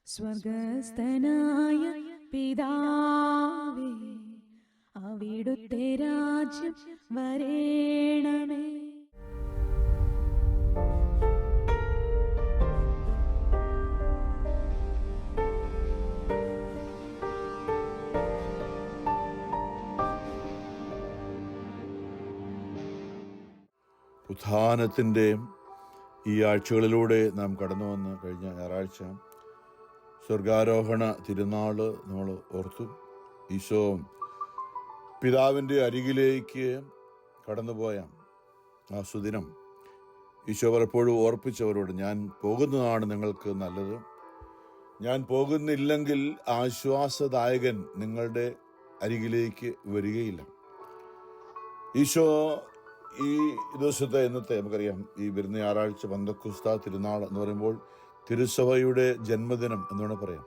സ്വർഗസ്ഥനായ പിതാവേ, അവിടുത്തെ രാജ്യം വരേണമേ. ഉത്ഥാനത്തിൻ്റെ ഈ ആഴ്ചകളിലൂടെ നാം കടന്നു വന്ന് കഴിഞ്ഞ ഞായറാഴ്ച സ്വർഗാരോഹണ തിരുനാൾ നമ്മൾ ഓർത്തു. ഈശോ പിതാവിൻ്റെ അരികിലേക്ക് കടന്നുപോയ ആ സുദിനം ഈശോ പലപ്പോഴും ഓർപ്പിച്ചവരോട്, ഞാൻ പോകുന്നതാണ് നിങ്ങൾക്ക് നല്ലത്, ഞാൻ പോകുന്നില്ലെങ്കിൽ ആശ്വാസദായകൻ നിങ്ങളുടെ അരികിലേക്ക് വരികയില്ല. ഈശോ ഈ ദിവസത്തെ ഇന്നത്തെ നമുക്കറിയാം, ഈ വരുന്ന ഞായറാഴ്ച പന്തക്കുസ്ത തിരുനാൾ എന്ന് പറയുമ്പോൾ തിരുസഭയുടെ ജന്മദിനം എന്നുവേണം പറയാം.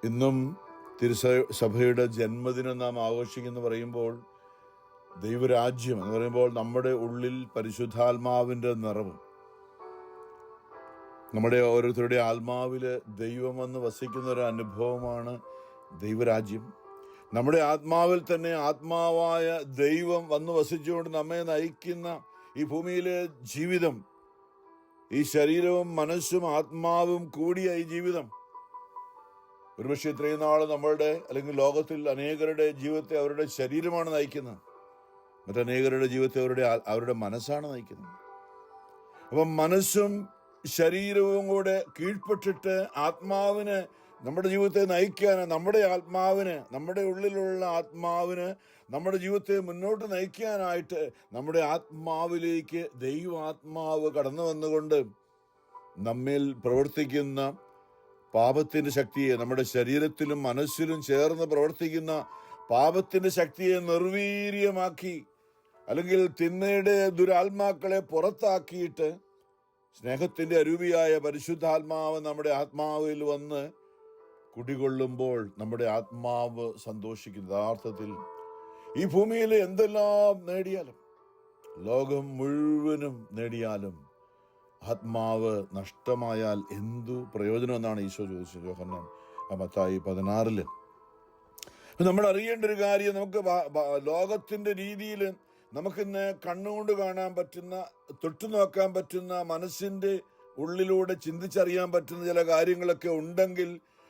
ഇന്നും തിരുസഭയുടെ ജന്മദിനം നാം ആഘോഷിക്കുന്നു പറയുമ്പോൾ, ദൈവരാജ്യം എന്ന് പറയുമ്പോൾ നമ്മുടെ ഉള്ളിൽ പരിശുദ്ധാത്മാവിൻ്റെ നിറവും, നമ്മുടെ ഓരോരുത്തരുടെ ആത്മാവിൽ ദൈവം വന്ന് വസിക്കുന്ന ഒരു അനുഭവമാണ് ദൈവരാജ്യം. നമ്മുടെ ആത്മാവിൽ തന്നെ ആത്മാവായ ദൈവം വന്ന് വസിച്ചുകൊണ്ട് നമ്മെ നയിക്കുന്ന ഈ ഭൂമിയിലെ ജീവിതം, ഈ ശരീരവും മനസ്സും ആത്മാവും കൂടിയ ഈ ജീവിതം, ഒരുപക്ഷെ ഇത്രയും നാൾ നമ്മളുടെ അല്ലെങ്കിൽ ലോകത്തിൽ അനേകരുടെ ജീവിതത്തെ അവരുടെ ശരീരമാണ് നയിക്കുന്നത്, മറ്റനേകരുടെ ജീവിതത്തെ അവരുടെ മനസ്സാണ് നയിക്കുന്നത്. അപ്പം മനസ്സും ശരീരവും കൂടെ കീഴ്പ്പെട്ടിട്ട് ആത്മാവിന് നമ്മുടെ ജീവിതത്തെ നയിക്കാൻ, നമ്മുടെ ആത്മാവിന്, നമ്മുടെ ഉള്ളിലുള്ള ആത്മാവിന് നമ്മുടെ ജീവിതത്തെ മുന്നോട്ട് നയിക്കാനായിട്ട് നമ്മുടെ ആത്മാവിലേക്ക് ദൈവാത്മാവ് കടന്നു വന്നുകൊണ്ട് നമ്മിൽ പ്രവർത്തിക്കുന്ന പാപത്തിൻ്റെ ശക്തിയെ, നമ്മുടെ ശരീരത്തിലും മനസ്സിലും ചേർന്ന് പ്രവർത്തിക്കുന്ന പാപത്തിൻ്റെ ശക്തിയെ നിർവീര്യമാക്കി, അല്ലെങ്കിൽ തിന്മയുടെ ദുരാത്മാക്കളെ പുറത്താക്കിയിട്ട് സ്നേഹത്തിൻ്റെ അരൂപിയായ പരിശുദ്ധാത്മാവ് നമ്മുടെ ആത്മാവിൽ വന്ന് കുടികൊള്ളുമ്പോൾ നമ്മുടെ ആത്മാവ് സന്തോഷിക്കുന്നു. യഥാർത്ഥത്തിൽ ഈ ഭൂമിയിൽ എന്തെല്ലാം നേടിയാലും, ലോകം മുഴുവനും നേടിയാലും ആത്മാവ് നഷ്ടമായാൽ എന്തു പ്രയോജനം എന്നാണ് ഈശോ ചോദിച്ചത്. യോഹന്നാൻ മത്തായി 16. നമ്മൾ അറിയേണ്ട ഒരു കാര്യം, നമുക്ക് ലോകത്തിൻ്റെ രീതിയിൽ നമുക്കിന്ന് കണ്ണുകൊണ്ട് കാണാൻ പറ്റുന്ന, തൊട്ടു നോക്കാൻ പറ്റുന്ന, മനസ്സിൻ്റെ ഉള്ളിലൂടെ ചിന്തിച്ചറിയാൻ പറ്റുന്ന ചില കാര്യങ്ങളൊക്കെ ഉണ്ടെങ്കിൽ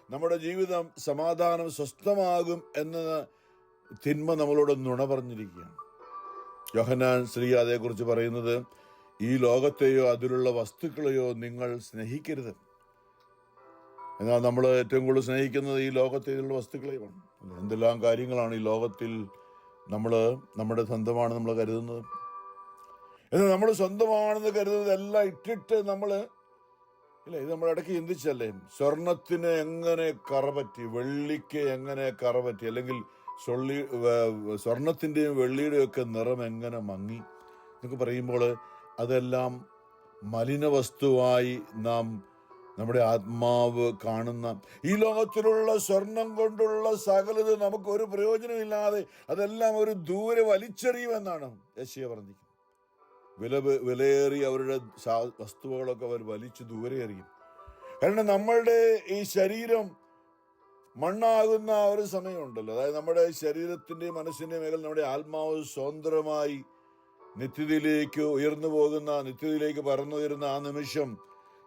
നമ്മുടെ ജീവിതം സമാധാനം സ്വസ്ഥമാകും എന്ന തിന്മ നമ്മളോട് നുണ പറഞ്ഞിരിക്കുകയാണ്. യോഹന്നാൻ ശ്രീ അതേക്കുറിച്ച് പറയുന്നത്, ഈ ലോകത്തെയോ അതിലുള്ള വസ്തുക്കളെയോ നിങ്ങൾ സ്നേഹിക്കരുത്. എന്നാൽ നമ്മൾ ഏറ്റവും കൂടുതൽ സ്നേഹിക്കുന്നത് ഈ ലോകത്തേലുള്ള വസ്തുക്കളെയാണ്. എന്തെല്ലാം കാര്യങ്ങളാണ് ഈ ലോകത്തിൽ നമ്മുടെ സ്വന്തമാണ് നമ്മൾ കരുതുന്നത്. എന്നാൽ നമ്മൾ സ്വന്തമാണെന്ന് കരുതുന്നത് എല്ലാം ഇട്ടിട്ട് ഇത് നമ്മൾ ഇടയ്ക്ക് ചിന്തിച്ചല്ലേ, സ്വർണത്തിന് എങ്ങനെ കറപറ്റി, വെള്ളിക്ക് എങ്ങനെ കറപറ്റി, അല്ലെങ്കിൽ സ്വർണത്തിൻ്റെയും വെള്ളിയുടെയും ഒക്കെ നിറം എങ്ങനെ മങ്ങി എന്നൊക്കെ പറയുമ്പോൾ അതെല്ലാം മലിന വസ്തുവായി നാം നമ്മുടെ ആത്മാവ് കാണുന്ന ഈ ലോകത്തിലുള്ള സ്വർണം കൊണ്ടുള്ള സകലത് നമുക്ക് ഒരു പ്രയോജനമില്ലാതെ അതെല്ലാം ഒരു ദൂരെ വലിച്ചെറിയുമെന്നാണ് യെശയ്യാ പറഞ്ഞിരിക്കുന്നത്. വിലയേറി അവരുടെ വസ്തുവകളൊക്കെ അവർ വലിച്ചു ദൂരെ എറിയും. കാരണം നമ്മളുടെ ഈ ശരീരം മണ്ണാകുന്ന ഒരു സമയമുണ്ടല്ലോ, അതായത് നമ്മുടെ ശരീരത്തിൻ്റെയും മനസ്സിൻ്റെയും മേഖല നമ്മുടെ ആത്മാവ് സ്വതന്ത്രമായി നിത്യതയിലേക്ക് ഉയർന്നു പോകുന്ന, നിത്യതയിലേക്ക് പറന്നുയരുന്ന ആ നിമിഷം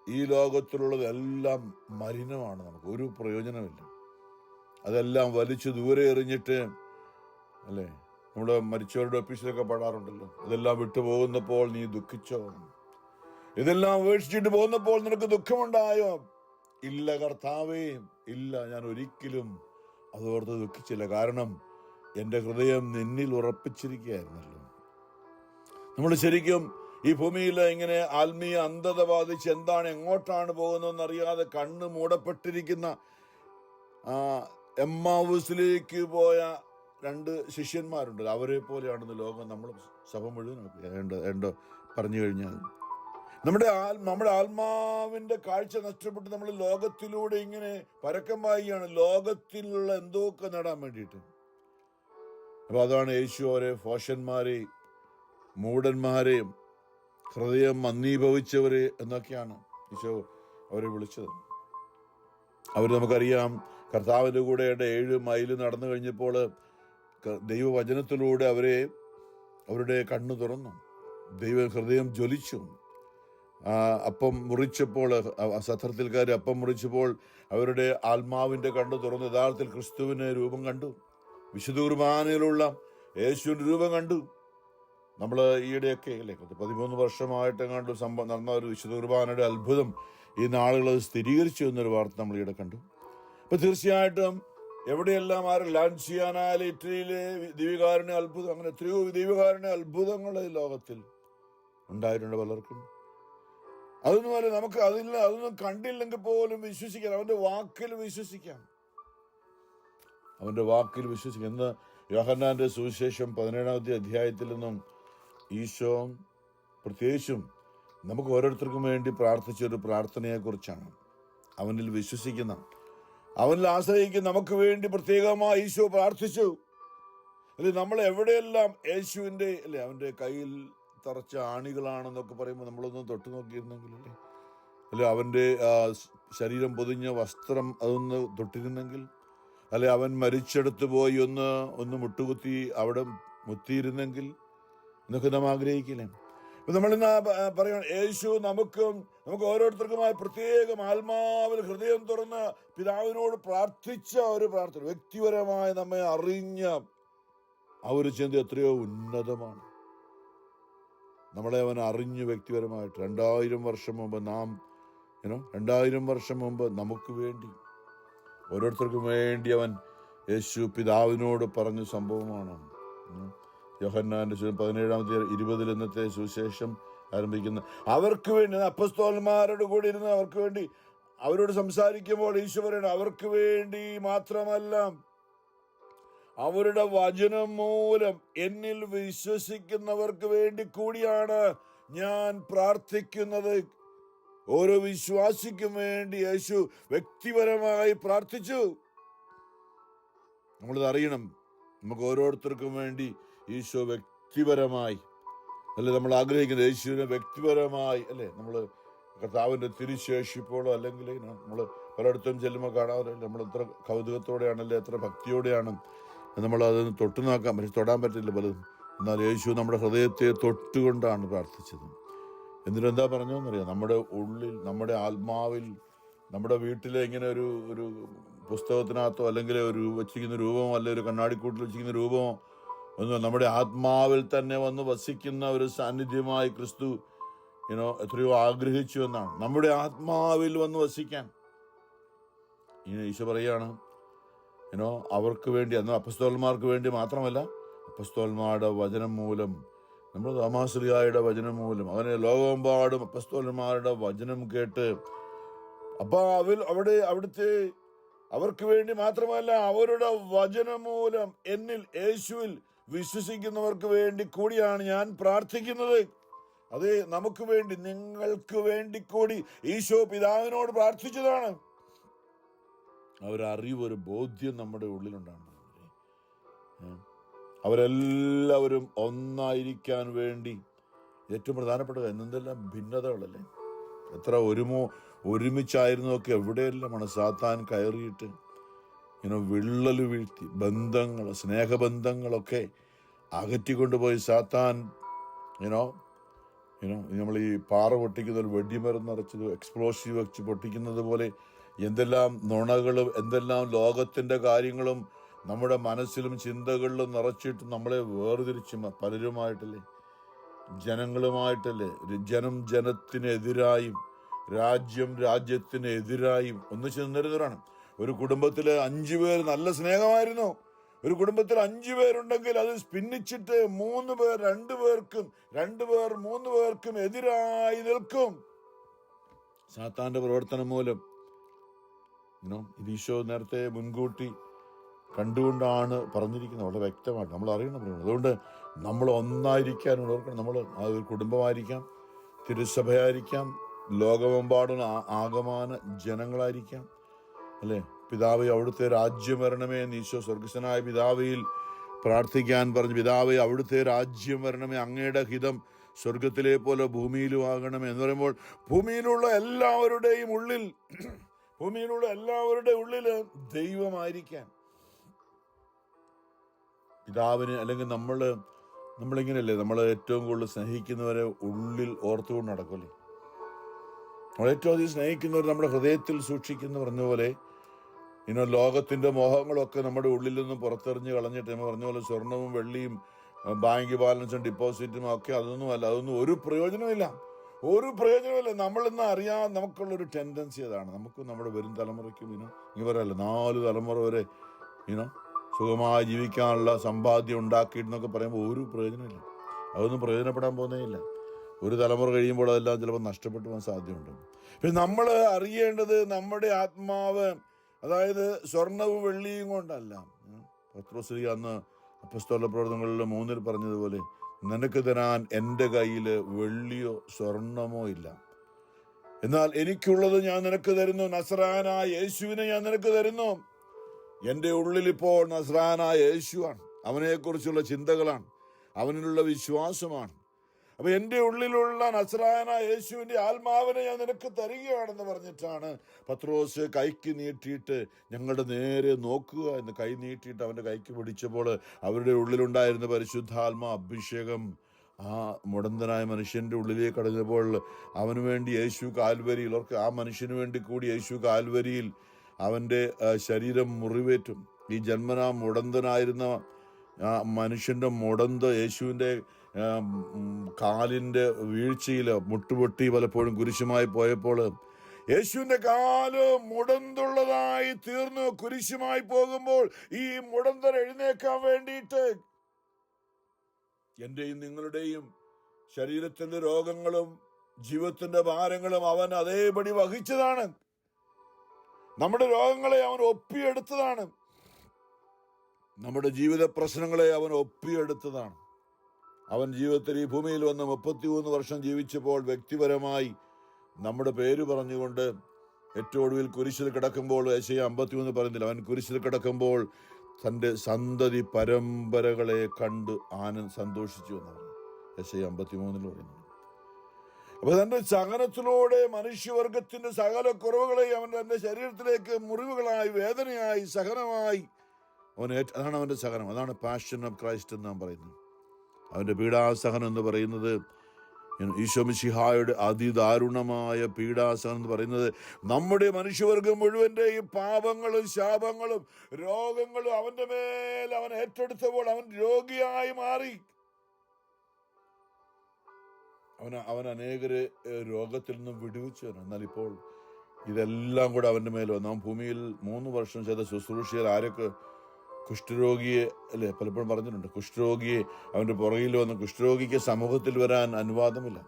ഈ ലോകത്തിലുള്ളതെല്ലാം മലിനമാണ്, നമുക്ക് ഒരു പ്രയോജനമില്ല. അതെല്ലാം വലിച്ചു ദൂരെ എറിഞ്ഞിട്ട്, അല്ലേ, നമ്മുടെ മരിച്ചവരുടെ ഓഫീസിലൊക്കെ പാടാറുണ്ടല്ലോ, ഇതെല്ലാം വിട്ടുപോകുന്നപ്പോൾ നീ ദുഃഖിച്ചോ, ഇതെല്ലാം ഉപേക്ഷിച്ചിട്ട് പോകുന്നപ്പോൾ നിനക്ക് ദുഃഖമുണ്ടായോ? ഇല്ല കർത്താവേ, ഇല്ല, ഞാൻ ഒരിക്കലും അതോർത്ത് ദുഃഖിച്ചില്ല, കാരണം എൻ്റെ ഹൃദയം നിന്നിൽ ഉറപ്പിച്ചിരിക്കുകയായിരുന്നല്ലോ. നമ്മൾ ശരിക്കും ഈ ഭൂമിയിൽ ഇങ്ങനെ ആത്മീയ അന്ധത ബാധിച്ച് എങ്ങോട്ടാണ് പോകുന്നതെന്നറിയാതെ കണ്ണ് മൂടപ്പെട്ടിരിക്കുന്ന എമ്മാവൂസിലേക്ക് പോയ 2 ശിഷ്യന്മാരുണ്ട്. അവരെ പോലെയാണെന്ന് ലോകം, നമ്മൾ സഭ മുഴുവൻ പറഞ്ഞു കഴിഞ്ഞാൽ നമ്മുടെ ആത്മാവിന്റെ കാഴ്ച നഷ്ടപ്പെട്ട് നമ്മൾ ലോകത്തിലൂടെ ഇങ്ങനെ പരക്കം പായുകയാണ്, ലോകത്തിലുള്ള എന്തൊക്കെ നേടാൻ വേണ്ടിയിട്ട്. അപ്പൊ അതാണ് യേശു അവരെ ഭോഷന്മാരെയും മൂഢന്മാരെയും ഹൃദയം മന്ദീഭവിച്ചവര് എന്നൊക്കെയാണ് ഈശോ അവരെ വിളിച്ചത്. അവർ നമുക്കറിയാം, കർത്താവിൻ്റെ കൂടെ 7 മൈൽ നടന്നു കഴിഞ്ഞപ്പോൾ ദൈവവചനത്തിലൂടെ അവരുടെ കണ്ണു തുറന്നു, ഹൃദയം ജ്വലിച്ചു. അപ്പം മുറിച്ചപ്പോൾ, സത്രത്തിൽക്കാർ അപ്പം മുറിച്ചപ്പോൾ അവരുടെ ആത്മാവിൻ്റെ കണ്ണു തുറന്നു യഥാർത്ഥത്തിൽ ക്രിസ്തുവിന് രൂപം കണ്ടു, വിശുദ്ധ കുർബാനയിലുള്ള യേശുവിൻ്റെ രൂപം കണ്ടു. നമ്മൾ ഈയിടെയൊക്കെ അല്ലേ 13 വർഷമായിട്ടെങ്ങാണ്ട് നടന്ന ഒരു വിശുദ്ധ കുർബാനയുടെ അത്ഭുതം ഈ നാളുകൾ അത് സ്ഥിരീകരിച്ചു എന്നൊരു വാർത്ത നമ്മൾ ഈയിടെ കണ്ടു. അപ്പം തീർച്ചയായിട്ടും എവിടെയെല്ലാം ലാൻഡ് ചെയ്യാനായാലും ഇറ്റലിയിലെ ദൈവകാരുണ്യ അത്ഭുതം, അങ്ങനെ എത്രയോ ദൈവകാരുണ്യ അത്ഭുതങ്ങൾ ഈ ലോകത്തിൽ ഉണ്ടായിട്ടുണ്ട് പലർക്കും. അതൊന്നുമല്ല, നമുക്ക് അതൊന്നും കണ്ടില്ലെങ്കിൽ പോലും വിശ്വസിക്കാം, അവൻ്റെ വാക്കിൽ വിശ്വസിക്കാം. ഇന്ന് യോഹന്നാന്റെ സുവിശേഷം 17-ാമത്തെ അധ്യായത്തിൽ നിന്നും ഈശോ പ്രത്യേകിച്ചും നമുക്ക് ഓരോരുത്തർക്കും വേണ്ടി പ്രാർത്ഥിച്ചൊരു പ്രാർത്ഥനയെക്കുറിച്ചാണ്. അവനിൽ വിശ്വസിക്കുന്ന, അവനിൽ ആശ്രയിക്കുന്ന നമുക്ക് വേണ്ടി പ്രത്യേകമായി ഈശോ പ്രാർത്ഥിച്ചു. അല്ലെ, നമ്മൾ എവിടെയെല്ലാം യേശുവിൻ്റെ അവൻ്റെ കയ്യിൽ തറച്ച ആണികളാണെന്നൊക്കെ പറയുമ്പോൾ നമ്മളൊന്നും തൊട്ടു നോക്കിയിരുന്നെങ്കിൽ, അല്ലെ അവൻ്റെ ശരീരം പൊതിഞ്ഞ വസ്ത്രം അതൊന്ന് തൊട്ടിരുന്നെങ്കിൽ, അല്ലെ അവൻ മരിച്ചെടുത്ത് പോയി ഒന്ന് മുട്ടുകുത്തി അവിടെ മുത്തിയിരുന്നെങ്കിൽ എന്നൊക്കെ നാം ആഗ്രഹിക്കില്ലേ. അപ്പൊ നമ്മളിന്ന് പറയണം, യേശു നമുക്ക് ഓരോരുത്തർക്കുമായി പ്രത്യേകം ആത്മാവിൽ ഹൃദയം തുറന്ന് പിതാവിനോട് പ്രാർത്ഥിച്ച ഒരു പ്രാർത്ഥന, വ്യക്തിപരമായി നമ്മെ അറിഞ്ഞ ആ ഒരു ചിന്ത എത്രയോ ഉന്നതമാണ്. നമ്മളെ അവൻ അറിഞ്ഞു വ്യക്തിപരമായിട്ട്. 2000 വർഷം മുമ്പ് 2000 വർഷം മുമ്പ് നമുക്ക് വേണ്ടി, ഓരോരുത്തർക്കും വേണ്ടി അവൻ യേശു പിതാവിനോട് പറഞ്ഞ സംഭവമാണ്. യോഹന്നാന്റെ 17-ാമത്തെ 20 ഇന്നത്തെ സുവിശേഷം ആരംഭിക്കുന്ന അവർക്ക് വേണ്ടി, അപ്പസ്തോലന്മാരോട് കൂടി ഇരുന്ന് അവർക്ക് വേണ്ടി അവരോട് സംസാരിക്കുമ്പോൾ ഈശോ പറയണം, അവർക്ക് വേണ്ടി മാത്രമല്ല, അവരുടെ വചനം മൂലം എന്നിൽ വിശ്വസിക്കുന്നവർക്ക് വേണ്ടി കൂടിയാണ് ഞാൻ പ്രാർത്ഥിക്കുന്നത്. ഓരോ വിശ്വാസിക്കും വേണ്ടി യേശു വ്യക്തിപരമായി പ്രാർത്ഥിച്ചു. നമ്മളിത് അറിയണം. നമുക്ക് ഓരോരുത്തർക്കും വേണ്ടി ഈശോ വ്യക്തിപരമായി, അല്ലെ നമ്മൾ ആഗ്രഹിക്കുന്നത് യേശുവിനെ വ്യക്തിപരമായി, അല്ലെ നമ്മൾ കർത്താവിൻ്റെ തിരുശേഷിപ്പോഴോ അല്ലെങ്കിൽ നമ്മൾ പലയിടത്തും ചെല്ലുമ്പോൾ കാണാതെ നമ്മൾ എത്ര കൗതുകത്തോടെയാണല്ലേ, എത്ര ഭക്തിയോടെയാണ് നമ്മളതൊന്ന് തൊട്ടു നോക്കാൻ തൊടാൻ പറ്റില്ല പലതും. എന്നാൽ യേശു നമ്മുടെ ഹൃദയത്തെ തൊട്ടുകൊണ്ടാണ് പ്രാർത്ഥിച്ചത്. എന്നിട്ട് എന്താ പറഞ്ഞതെന്നറിയാം, നമ്മുടെ ഉള്ളിൽ, നമ്മുടെ ആത്മാവിൽ, നമ്മുടെ വീട്ടിലെ ഇങ്ങനെ ഒരു പുസ്തകത്തിനകത്തോ അല്ലെങ്കിൽ ഒരു വെച്ചിരിക്കുന്ന രൂപമോ അല്ലെങ്കിൽ ഒരു കണ്ണാടിക്കൂട്ടിൽ വെച്ചിരിക്കുന്ന രൂപമോ ഒന്നും, നമ്മുടെ ആത്മാവിൽ തന്നെ വന്ന് വസിക്കുന്ന ഒരു സാന്നിധ്യമായി ക്രിസ്തു എത്രയോ ആഗ്രഹിച്ചു എന്നാണ്, നമ്മുടെ ആത്മാവിൽ വന്ന് വസിക്കാൻ. ഈശോ പറയാണ്, അവർക്ക് വേണ്ടി, എന്നാൽ അപ്പസ്തോലന്മാർക്ക് വേണ്ടി മാത്രമല്ല, അപ്പസ്തോലന്മാരുടെ വചനം മൂലം, നമ്മുടെ തോമാശ്ലീഹായുടെ വചനം മൂലം, അവനെ ലോകമെമ്പാടും അപ്പസ്തോലന്മാരുടെ വചനം കേട്ട്, അപ്പൊ അവിടുത്തെ അവർക്ക് വേണ്ടി മാത്രമല്ല, അവരുടെ വചനം മൂലം എന്നിൽ യേശുവിൽ വിശ്വസിക്കുന്നവർക്ക് വേണ്ടി കൂടിയാണ് ഞാൻ പ്രാർത്ഥിക്കുന്നത്. അതെ, നമുക്ക് വേണ്ടി, നിങ്ങൾക്ക് വേണ്ടി കൂടി ഈശോ പിതാവിനോട് പ്രാർത്ഥിച്ചതാണ്. അവരറിവ്, ഒരു ബോധ്യം നമ്മുടെ ഉള്ളിലുണ്ടാണ്. അവരെല്ലാവരും ഒന്നായിരിക്കാൻ വേണ്ടി ഏറ്റവും പ്രധാനപ്പെട്ടത് എന്തെല്ലാം ഭിന്നതകളല്ലേ, എത്ര ഒരുമിച്ചായിരുന്നൊക്കെ എവിടെയെല്ലാമാണ് സാത്താൻ കയറിയിട്ട് വിള്ളൽ വീഴ്ത്തി ബന്ധങ്ങൾ, സ്നേഹബന്ധങ്ങളൊക്കെ അകറ്റിക്കൊണ്ടുപോയി സാത്താൻ നമ്മൾ ഈ പാറ പൊട്ടിക്കുന്ന ഒരു വെടിമരുന്ന് നിറച്ചത് എക്സ്പ്ലോസീവ് വെച്ച് പൊട്ടിക്കുന്നത് പോലെ എന്തെല്ലാം നുണകളും എന്തെല്ലാം ലോകത്തിൻ്റെ കാര്യങ്ങളും നമ്മുടെ മനസ്സിലും ചിന്തകളിലും നിറച്ചിട്ട് നമ്മളെ വേർതിരിച്ച് പലരുമായിട്ടല്ലേ, ജനങ്ങളുമായിട്ടല്ലേ, ജനത്തിനെതിരായും രാജ്യത്തിനെതിരായും ഒന്നിച്ച് നിന്നിരുന്നവരാണ്. ഒരു കുടുംബത്തിൽ 5 പേർ നല്ല സ്നേഹമായിരുന്നു. ഒരു കുടുംബത്തിൽ 5 പേരുണ്ടെങ്കിൽ അത് ഭിന്നിച്ചിട്ട് 3 പേർ 2 പേർക്കും 2 പേർ 3 പേർക്കും എതിരായി നിൽക്കും. സാത്താന്റെ പ്രവർത്തനം മൂലം ഈശോ നേരത്തെ മുൻകൂട്ടി കണ്ടുകൊണ്ടാണ് പറഞ്ഞിരിക്കുന്നത്, വളരെ വ്യക്തമായിട്ട് നമ്മൾ അറിയണം. അതുകൊണ്ട് നമ്മൾ ഒന്നായിരിക്കാൻ ഓർക്കണം. നമ്മൾ ആ ഒരു കുടുംബമായിരിക്കാം, തിരുസഭയായിരിക്കാം, ലോകമെമ്പാടുള്ള ആകമാന ജനങ്ങളായിരിക്കാം, അല്ലേ. പിതാവേ അവിടുത്തെ രാജ്യം വരണമേ എന്ന് ഈശോ സ്വർഗസ്ഥനായ പിതാവിൽ പ്രാർത്ഥിക്കാൻ പറഞ്ഞു. പിതാവേ അവിടുത്തെ രാജ്യം വരണമേ, അങ്ങയുടെ ഹിതം സ്വർഗത്തിലെ പോലെ ഭൂമിയിലും ആകണമേ എന്ന് പറയുമ്പോൾ ഭൂമിയിലുള്ള എല്ലാവരുടെയും ഉള്ളിൽ ദൈവമായിരിക്കാൻ പിതാവിന്, അല്ലെങ്കിൽ നമ്മളിങ്ങനെയല്ലേ, നമ്മൾ ഏറ്റവും കൂടുതൽ സ്നേഹിക്കുന്നവരെ ഉള്ളിൽ ഓർത്തുകൊണ്ട് നടക്കുമല്ലേ. നമ്മൾ ഏറ്റവും അധികം സ്നേഹിക്കുന്നവർ നമ്മുടെ ഹൃദയത്തിൽ സൂക്ഷിക്കുന്നു പറഞ്ഞ പോലെ ലോകത്തിന്റെ മോഹങ്ങളൊക്കെ നമ്മുടെ ഉള്ളിൽ നിന്നും പുറത്തെറിഞ്ഞ് കളഞ്ഞിട്ട് നമ്മൾ പറഞ്ഞ പോലെ സ്വർണവും വെള്ളിയും ബാങ്ക് ബാലൻസും ഡിപ്പോസിറ്റും ഒക്കെ അതൊന്നും ഒരു പ്രയോജനമില്ല. നമ്മളിന്ന് അറിയാൻ നമുക്കുള്ളൊരു ടെൻഡൻസി അതാണ്. നമുക്കും നമ്മുടെ വരും തലമുറയ്ക്കും ഇനി പറയല്ല 4 തലമുറ വരെ സുഖമായി ജീവിക്കാനുള്ള സമ്പാദ്യം ഉണ്ടാക്കിയിട്ടെന്നൊക്കെ പറയുമ്പോൾ ഒരു പ്രയോജനമില്ല. അതൊന്നും പ്രയോജനപ്പെടാൻ പോകുന്നേയില്ല. ഒരു തലമുറ കഴിയുമ്പോൾ അതെല്ലാം ചിലപ്പോൾ നഷ്ടപ്പെട്ടു പോകാൻ സാധ്യതയുണ്ട്. പിന്നെ നമ്മൾ അറിയേണ്ടത് നമ്മുടെ ആത്മാവ്, അതായത് സ്വർണവും വെള്ളിയും കൊണ്ടല്ല. പത്രോസ് അന്ന് അപ്പോസ്തല പ്രവർത്തനങ്ങളിൽ 3 പറഞ്ഞതുപോലെ, നിനക്ക് തരാൻ എൻ്റെ കയ്യിൽ വെള്ളിയോ സ്വർണമോ ഇല്ല, എന്നാൽ എനിക്കുള്ളത് ഞാൻ നിനക്ക് തരുന്നു. നസ്രായനായ യേശുവിനെ ഞാൻ നിനക്ക് തരുന്നു. എൻ്റെ ഉള്ളിൽ ഇപ്പോൾ നസ്രായനായ യേശുവാണ്. അവനെക്കുറിച്ചുള്ള ചിന്തകളാണ്, അവനിലുള്ള വിശ്വാസമാണ്. അപ്പൊ എൻ്റെ ഉള്ളിലുള്ള നസ്രായനായ യേശുവിൻ്റെ ആത്മാവിനെ ഞാൻ നിനക്ക് തരികയാണെന്ന് പറഞ്ഞിട്ടാണ് പത്രോസ് കൈക്ക് നീട്ടിയിട്ട് ഞങ്ങളുടെ നേരെ നോക്കുക എന്ന് കൈ നീട്ടിയിട്ട് അവൻ്റെ കൈക്ക് പിടിച്ചപ്പോൾ അവരുടെ ഉള്ളിലുണ്ടായിരുന്ന പരിശുദ്ധാത്മാ അഭിഷേകം ആ മുടന്തനായ മനുഷ്യൻ്റെ ഉള്ളിലേക്ക് കടന്നപ്പോൾ അവന് വേണ്ടി യേശു കാൽവരിയിൽ, ആ മനുഷ്യന് വേണ്ടി കൂടി യേശു കാൽവരിയിൽ അവൻ്റെ ശരീരം മുറിവേറ്റും. ഈ ജന്മനാ മുടന്തനായിരുന്ന ആ മനുഷ്യൻ്റെ മുടന്ത് യേശുവിൻ്റെ കാലിൻ്റെ വീഴ്ചയിൽ മുട്ടുപൊട്ടി പലപ്പോഴും കുരിശുമായി പോയപ്പോൾ യേശുവിൻ്റെ കാല് മുടന്തുള്ളതായി തീർന്നു. കുരിശുമായി പോകുമ്പോൾ ഈ മുടന്തൻ എഴുന്നേക്കാൻ വേണ്ടിയിട്ട് എന്റെയും നിങ്ങളുടെയും ശരീരത്തിന്റെ രോഗങ്ങളും ജീവിതത്തിന്റെ ഭാരങ്ങളും അവൻ അതേപടി വഹിച്ചതാണ്. നമ്മുടെ രോഗങ്ങളെ അവൻ ഒപ്പിയെടുത്തതാണ്. നമ്മുടെ ജീവിത പ്രശ്നങ്ങളെ അവൻ ഒപ്പിയെടുത്തതാണ്. അവൻ ജീവിതത്തിൽ ഈ ഭൂമിയിൽ വന്ന് 33 വർഷം ജീവിച്ചപ്പോൾ വ്യക്തിപരമായി നമ്മുടെ പേര് പറഞ്ഞുകൊണ്ട് ഏറ്റവും ഒടുവിൽ കുരിശിൽ കിടക്കുമ്പോൾ, യെശയ്യാ 53 പറയുന്നില്ല, അവൻ കുരിശിൽ കിടക്കുമ്പോൾ തൻ്റെ സന്തതി പരമ്പരകളെ കണ്ട് സന്തോഷിച്ചു എന്ന് പറഞ്ഞു. യെശയ്യാ 53 പറയുന്നു. അപ്പൊ തന്റെ സഹനത്തിലൂടെ മനുഷ്യവർഗത്തിന്റെ സകല കുറവുകളെ അവൻ തന്റെ ശരീരത്തിലേക്ക് മുറിവുകളായി, വേദനയായി, സഹനമായി അതാണ് അവന്റെ സഹനം. അതാണ് പാഷൻ ഓഫ് ക്രൈസ്റ്റ് എന്ന് നാം പറയുന്നത്. അവന്റെ പീഡാസഹനം എന്ന് പറയുന്നത്, ഈശോ മിശിഹായുടെ അതിദാരുണമായ പീഡാസഹനം എന്ന് പറയുന്നത് നമ്മുടെ മനുഷ്യവർഗം മുഴുവന്റെയും പാപങ്ങളും ശാപങ്ങളും രോഗങ്ങളും അവന്റെ മേൽ അവൻ ഏറ്റെടുത്തപ്പോൾ അവൻ രോഗിയായി മാറി. അവൻ അനേകരെ രോഗത്തിൽ നിന്നും വിടുവിച്ചു. എന്നാൽ ഇപ്പോൾ ഇതെല്ലാം കൂടെ അവന്റെ മേൽ വന്നു. അവൻ ഭൂമിയിൽ 3 വർഷം ചെയ്ത ശുശ്രൂഷയിൽ ആരൊക്കെ കുഷ്ഠരോഗിയെ അല്ലെ പലപ്പോഴും പറഞ്ഞിട്ടുണ്ട്, കുഷ്ഠരോഗിയെ അവന്റെ പുറകിൽ വന്ന്, കുഷ്ഠരോഗിക്ക് സമൂഹത്തിൽ വരാൻ അനുവാദമില്ല.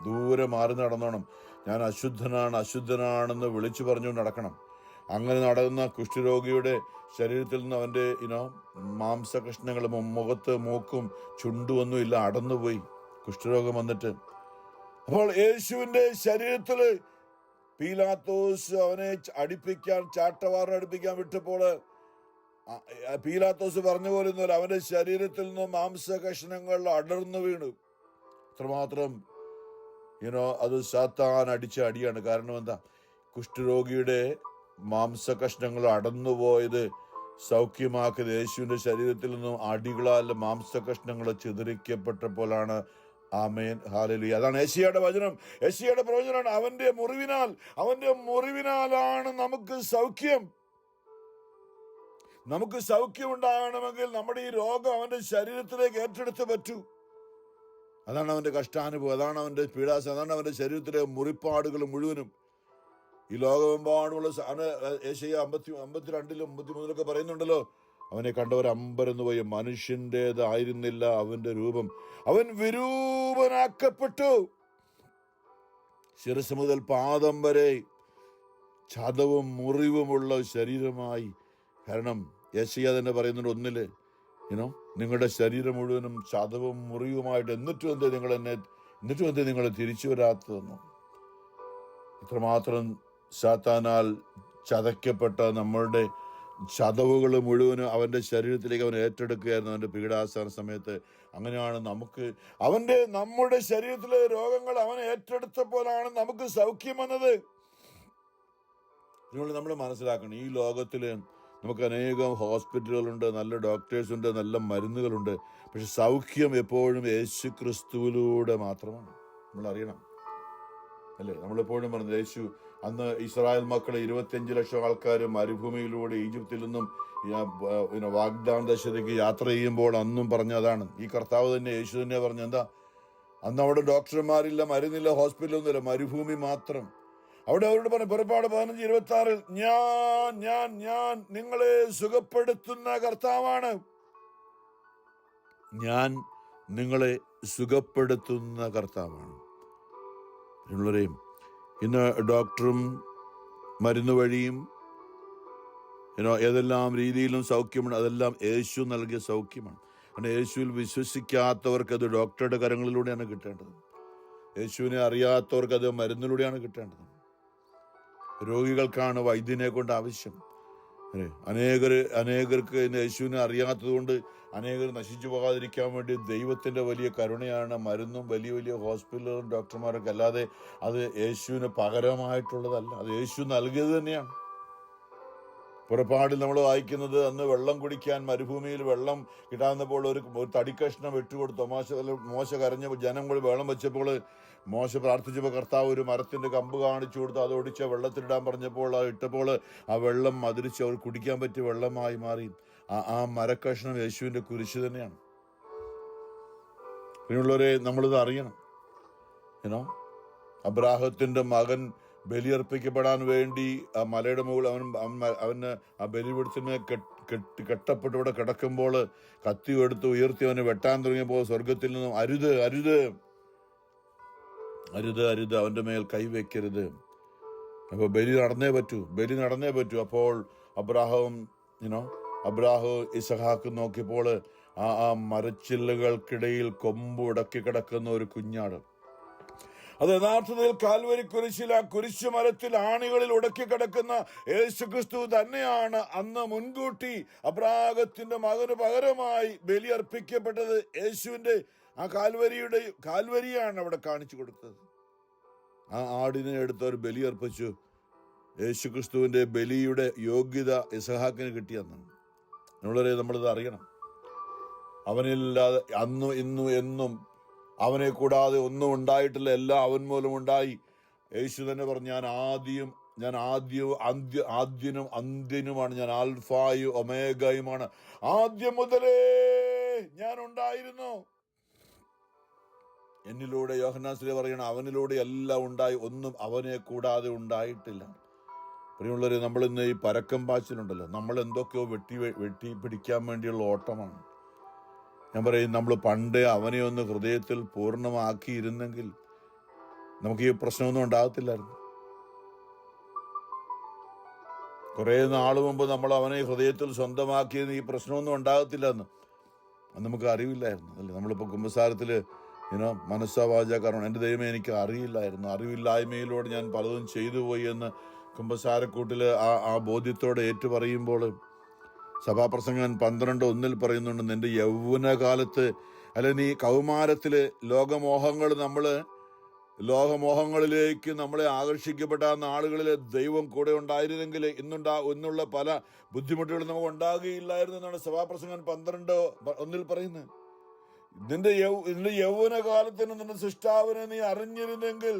ദൂരെ മാറി നടന്നോണം. ഞാൻ അശുദ്ധനാണെന്ന് വിളിച്ചു പറഞ്ഞുകൊണ്ട് നടക്കണം. അങ്ങനെ നടന്ന കുഷ്ഠരോഗിയുടെ ശരീരത്തിൽ നിന്ന് അവന്റെ മാംസകഷ്ണങ്ങളും മുഖത്ത് മൂക്കും ചുണ്ടുമൊന്നും ഇല്ല, അടന്നുപോയി കുഷ്ഠരോഗം വന്നിട്ട്. അപ്പോൾ യേശുവിന്റെ ശരീരത്തില് പീലാത്തോസ് അവനെ ചാട്ടവാറിനടുപ്പിക്കാൻ വിട്ടപ്പോൾ പീലാത്തോസ് പറഞ്ഞ പോലെ ഒന്നുമല്ല, അവന്റെ ശരീരത്തിൽ നിന്ന് മാംസകഷ്ണങ്ങൾ അടർന്നു വീണു. അത്രമാത്രം അത് സാത്താൻ അടിച്ച അടിയാണ്. കാരണം എന്താ? കുഷ്ഠരോഗിയുടെ മാംസകഷ്ണങ്ങൾ അടന്നുപോയത് സൗഖ്യമാക്കിയത് യേശുവിന്റെ ശരീരത്തിൽ നിന്നും അടികളാൽ മാംസകഷ്ണങ്ങൾ ചിതറിക്കപ്പെട്ടപ്പോഴാണ്. ആമേൻ, ഹല്ലേലൂയ. അതാണ് യെശയ്യായുടെ വചനം, യെശയ്യായുടെ പ്രവചനമാണ്. അവന്റെ മുറിവിനാലാണ് നമുക്ക് സൗഖ്യം. നമുക്ക് സൗഖ്യം ഉണ്ടാകണമെങ്കിൽ നമ്മുടെ ഈ രോഗം അവന്റെ ശരീരത്തിലേക്ക് ഏറ്റെടുത്ത് പറ്റൂ. അതാണ് അവന്റെ കഷ്ടാനുഭവം, അതാണ് അവന്റെ പീഡാസനം, അതാണ് അവന്റെ ശരീരത്തിലെ മുറിപ്പാടുകൾ മുഴുവനും. ഈ ലോകമെമ്പാടുമുള്ള യേശയ്യാ 52 53 പറയുന്നുണ്ടല്ലോ, അവനെ കണ്ടവർ അമ്പരന്ന് പോയി. മനുഷ്യൻ്റെതായിരുന്നില്ല അവന്റെ രൂപം, അവൻ വിരൂപനാക്കപ്പെട്ടു. ശിരസ് മുതൽ പാദം വരെ ചതവും മുറിവുമുള്ള ശരീരമായി. കാരണം യെശയ്യാ തന്നെ പറയുന്നുണ്ട് 1 നിങ്ങളുടെ ശരീരം മുഴുവനും ചതവും മുറിവുമായിട്ട്, എന്നിട്ടും എന്തേ നിങ്ങൾ തിരിച്ചു വരാത്തതെന്നു. ഇത്രമാത്രം സാത്താനാൽ ചതയ്ക്കപ്പെട്ട നമ്മളുടെ ചതവുകൾ മുഴുവനും അവൻ്റെ ശരീരത്തിലേക്ക് അവൻ ഏറ്റെടുക്കുകയായിരുന്നു അവൻ്റെ പീഡാസന സമയത്ത്. അങ്ങനെയാണ് നമ്മുടെ ശരീരത്തിലെ രോഗങ്ങൾ അവൻ ഏറ്റെടുത്തപ്പോഴാണ് നമുക്ക് സൗഖ്യം വന്നത്. അതുകൊണ്ട് നമ്മൾ മനസ്സിലാക്കണം, ഈ ലോകത്തിൽ നമുക്ക് അനേകം ഹോസ്പിറ്റലുകളുണ്ട്, നല്ല ഡോക്ടേഴ്സുണ്ട്, നല്ല മരുന്നുകളുണ്ട്. പക്ഷെ സൗഖ്യം എപ്പോഴും യേശു ക്രിസ്തുവിലൂടെ മാത്രമാണ്. നമ്മൾ അറിയണം അല്ലേ? നമ്മളെപ്പോഴും പറഞ്ഞു, യേശു അന്ന് ഇസ്രായേൽ മക്കളെ 25 ലക്ഷം ആൾക്കാർ മരുഭൂമിയിലൂടെ ഈജിപ്തിൽ നിന്നും വാഗ്ദാന ദേശത്തേക്ക് യാത്ര ചെയ്യുമ്പോൾ അന്നും പറഞ്ഞതാണ്. ഈ കർത്താവ് തന്നെ, യേശു തന്നെ പറഞ്ഞു, എന്താ അന്ന് അവിടെ ഡോക്ടർമാരില്ല, മരുന്നില്ല, ഹോസ്പിറ്റലൊന്നുമില്ല, മരുഭൂമി മാത്രം. അവിടെ അവരോട് പറഞ്ഞു, പുറപ്പാട് 15:26, ഞാൻ നിങ്ങളെ സുഖപ്പെടുത്തുന്ന കർത്താവാണ്. ഞാൻ നിങ്ങളെ സുഖപ്പെടുത്തുന്ന കർത്താവാണ്. ഉള്ളവരെയും ഇന്ന് ഡോക്ടറും മരുന്ന് വഴിയും ഏതെല്ലാം രീതിയിലും സൗഖ്യമാണ്, അതെല്ലാം യേശു നൽകിയ സൗഖ്യമാണ്. കാരണം യേശുവിൽ വിശ്വസിക്കാത്തവർക്ക് അത് ഡോക്ടറുടെ കരങ്ങളിലൂടെയാണ് കിട്ടേണ്ടത്. യേശുവിനെ അറിയാത്തവർക്ക് അത് മരുന്നിലൂടെയാണ് കിട്ടേണ്ടത്. രോഗികൾക്കാണ് വൈദ്യനെ കൊണ്ട് ആവശ്യം. അനേകർക്ക് യേശുവിനെ അറിയാത്തത് കൊണ്ട് അനേകർ നശിച്ചു പോകാതിരിക്കാൻ വേണ്ടി ദൈവത്തിൻ്റെ വലിയ കരുണയാണ് മരുന്നും വലിയ വലിയ ഹോസ്പിറ്റലുകളും ഡോക്ടർമാരൊക്കെ. അല്ലാതെ അത് യേശുവിന് പകരമായിട്ടുള്ളതല്ല, അത് യേശു നൽകിയത് തന്നെയാണ്. പുറപ്പാടിൽ നമ്മൾ വായിക്കുന്നത്, അന്ന് വെള്ളം കുടിക്കാൻ മരുഭൂമിയിൽ വെള്ളം കിട്ടാവുന്നപ്പോൾ ഒരു തടിക്കഷ്ണം വിട്ടുകൊടുത്തു. മോശ കരഞ്ഞപ്പോൾ ജനം കൂടി വെള്ളം വെച്ചപ്പോൾ മോശ പ്രാർത്ഥിച്ചപ്പോൾ കർത്താവ് ഒരു മരത്തിൻ്റെ കമ്പ് കാണിച്ചു കൊടുത്തു. അത് ഒടിച്ച വെള്ളത്തിലിടാൻ പറഞ്ഞപ്പോൾ അത് ഇട്ടപ്പോൾ ആ വെള്ളം മധുരിച്ച് അവർ കുടിക്കാൻ പറ്റിയ വെള്ളമായി മാറി. ആ മരക്കഷ്ണം യേശുവിൻ്റെ കുരിശ് തന്നെയാണ്. പിന്നെയുള്ളവരെ, നമ്മളിത് അറിയണം. അബ്രാഹത്തിൻ്റെ മകൻ ബലിയർപ്പിക്കപ്പെടാൻ വേണ്ടി ആ മലയുടെ മുകളിൽ അവന് ആ ബലിപീഠത്തിന്മേൽ കെട്ടപ്പെട്ട് ഇവിടെ കിടക്കുമ്പോൾ കത്തി എടുത്ത് ഉയർത്തി അവനെ വെട്ടാൻ തുടങ്ങിയപ്പോൾ സ്വർഗത്തിൽ നിന്നും അരുത് അരുത് അരുത് അരുത്, അവൻ്റെ മേൽ കൈവയ്ക്കരുത്. അപ്പോൾ ബലി നടന്നേ പറ്റൂ. അപ്പോൾ അബ്രാഹം ഇസഹാക്ക് നോക്കിയപ്പോൾ ആ മരച്ചില്ലകൾക്കിടയിൽ കൊമ്പ് ഉടക്കി കിടക്കുന്ന ഒരു കുഞ്ഞാട്. അത് യഥാർത്ഥത്തിൽ കാൽവരി കുരിശിൽ, ആ കുരിശു മരത്തിൽ ആണികളിൽ ഉടക്കി കിടക്കുന്ന യേശുക്രിസ്തു തന്നെയാണ് അന്ന് മുൻകൂട്ടി അബ്രാഹത്തിന്റെ മകന് പകരമായി ബലിയർപ്പിക്കപ്പെട്ടത്. യേശുവിന്റെ ആ കാൽവരിയാണ് അവിടെ കാണിച്ചു കൊടുത്തത്. ആ ആടിനെ എടുത്ത് അവർ ബലിയർപ്പിച്ചു. യേശുക്രിസ്തുവിന്റെ ബലിയുടെ യോഗ്യത ഇസഹാക്കിന് കിട്ടിയെന്നാണ്. നമ്മളിത് അറിയണം. അവനില്ലാതെ അന്നും ഇന്നും എന്നും അവനെ കൂടാതെ ഒന്നും ഉണ്ടായിട്ടില്ല, എല്ലാം അവൻ മൂലം ഉണ്ടായി. യേശു തന്നെ പറഞ്ഞു, ഞാൻ ആദ്യനും അന്ത്യനുമാണ്, ഞാൻ ആൽഫായും ഒമേഗയുമാണ്, ആദ്യം മുതലേ ഞാൻ ഉണ്ടായിരുന്നു. എന്നിലൂടെ യോഹന്നാൻ ശ്ലീഹ പറയണം, അവനിലൂടെ എല്ലാം ഉണ്ടായി, ഒന്നും അവനെ കൂടാതെ ഉണ്ടായിട്ടില്ല. പ്രിയമുള്ളവരെ, നമ്മളിന്ന് ഈ പരക്കം പാച്ചിലുണ്ടല്ലോ, നമ്മൾ എന്തൊക്കെയോ വെട്ടി പിടിക്കാൻ വേണ്ടിയുള്ള ഓട്ടമാണ്. ഞാൻ പറയും, നമ്മൾ പണ്ടേ അവനെ ഒന്ന് ഹൃദയത്തിൽ പൂർണ്ണമാക്കിയിരുന്നെങ്കിൽ നമുക്ക് ഈ പ്രശ്നമൊന്നും ഉണ്ടാകത്തില്ലായിരുന്നു. കുറേ നാൾ മുമ്പ് നമ്മൾ അവനെ ഹൃദയത്തിൽ സ്വന്തമാക്കിയത് ഈ പ്രശ്നമൊന്നും ഉണ്ടാകത്തില്ലെന്ന് നമുക്ക് അറിവില്ലായിരുന്നു അല്ലേ? നമ്മളിപ്പോൾ കുമ്പസാരത്തിൽ മനസ്സാവാച കാരണം എൻ്റെ ദൈവമേ എനിക്ക് അറിയില്ലായിരുന്നു, അറിവില്ലായ്മയിലൂടെ ഞാൻ പലതും ചെയ്തു പോയി എന്ന് കുമ്പസാരക്കൂട്ടിൽ ആ ബോധ്യത്തോടെ ഏറ്റു പറയുമ്പോൾ സഭാപ്രസംഗൻ 12:1 പറയുന്നുണ്ട്, നിന്റെ യൗവനകാലത്ത് അല്ലെ നീ കൗമാരത്തില് ലോകമോഹങ്ങളിലേക്ക് നമ്മളെ ആകർഷിക്കപ്പെട്ട നാളുകളിൽ ദൈവം കൂടെ ഉണ്ടായിരുന്നെങ്കിൽ ഇന്നുള്ള പല ബുദ്ധിമുട്ടുകളും നമുക്ക് ഉണ്ടാകുകയില്ലായിരുന്നു എന്നാണ് സഭാപ്രസംഗൻ 12:1 പറയുന്നത്. നിന്റെ യൗവനകാലത്തിന് നിന്റെ സൃഷ്ടാവിനെ നീ അറിഞ്ഞിരുന്നെങ്കിൽ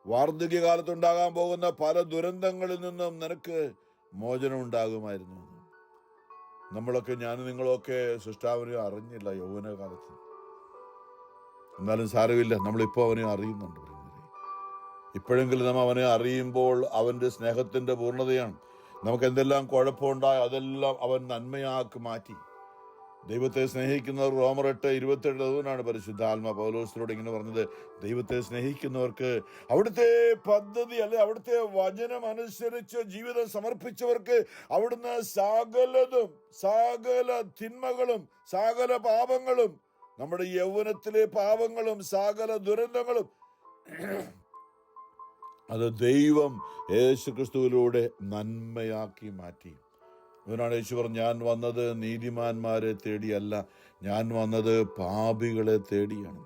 വാർദ്ധക്യകാലത്തുണ്ടാകാൻ പോകുന്ന പല ദുരന്തങ്ങളിൽ നിന്നും നിനക്ക് മോചനം ഉണ്ടാകുമായിരുന്നു. നിങ്ങളൊക്കെ സൃഷ്ടാവിനെ അറിഞ്ഞില്ല യൗവനകാലത്ത്. എന്നാലും സാരമില്ല, നമ്മളിപ്പോൾ അവനെ അറിയുന്നുണ്ട്. ഇപ്പോഴെങ്കിലും നാം അവനെ അറിയുമ്പോൾ അവൻ്റെ സ്നേഹത്തിൻ്റെ പൂർണ്ണതയാണ്. നമുക്ക് എന്തെല്ലാം കുഴപ്പമുണ്ടായോ അതെല്ലാം അവൻ നന്മയാക്കി മാറ്റി. ദൈവത്തെ സ്നേഹിക്കുന്നവർ റോമർ 8:27 അതുകൊണ്ടാണ് പരിശുദ്ധാത്മാ പൗലോസിലൂടെ ഇങ്ങനെ പറഞ്ഞത്, ദൈവത്തെ സ്നേഹിക്കുന്നവർക്ക് അവിടുത്തെ പദ്ധതി അവിടുത്തെ വചനം അനുസരിച്ച് ജീവിതം സമർപ്പിച്ചവർക്ക് അവിടുന്ന് സകല തിന്മകളും സകല പാപങ്ങളും, നമ്മുടെ യൗവനത്തിലെ പാപങ്ങളും സകല ദുരന്തങ്ങളും അത് ദൈവം യേശുക്രിസ്തുവിലൂടെ നന്മയാക്കി മാറ്റി. അതിനാണ് യേശു പറഞ്ഞു, ഞാൻ വന്നത് നീതിമാന്മാരെ തേടിയല്ല, ഞാൻ വന്നത് പാപികളെ തേടിയാണ്.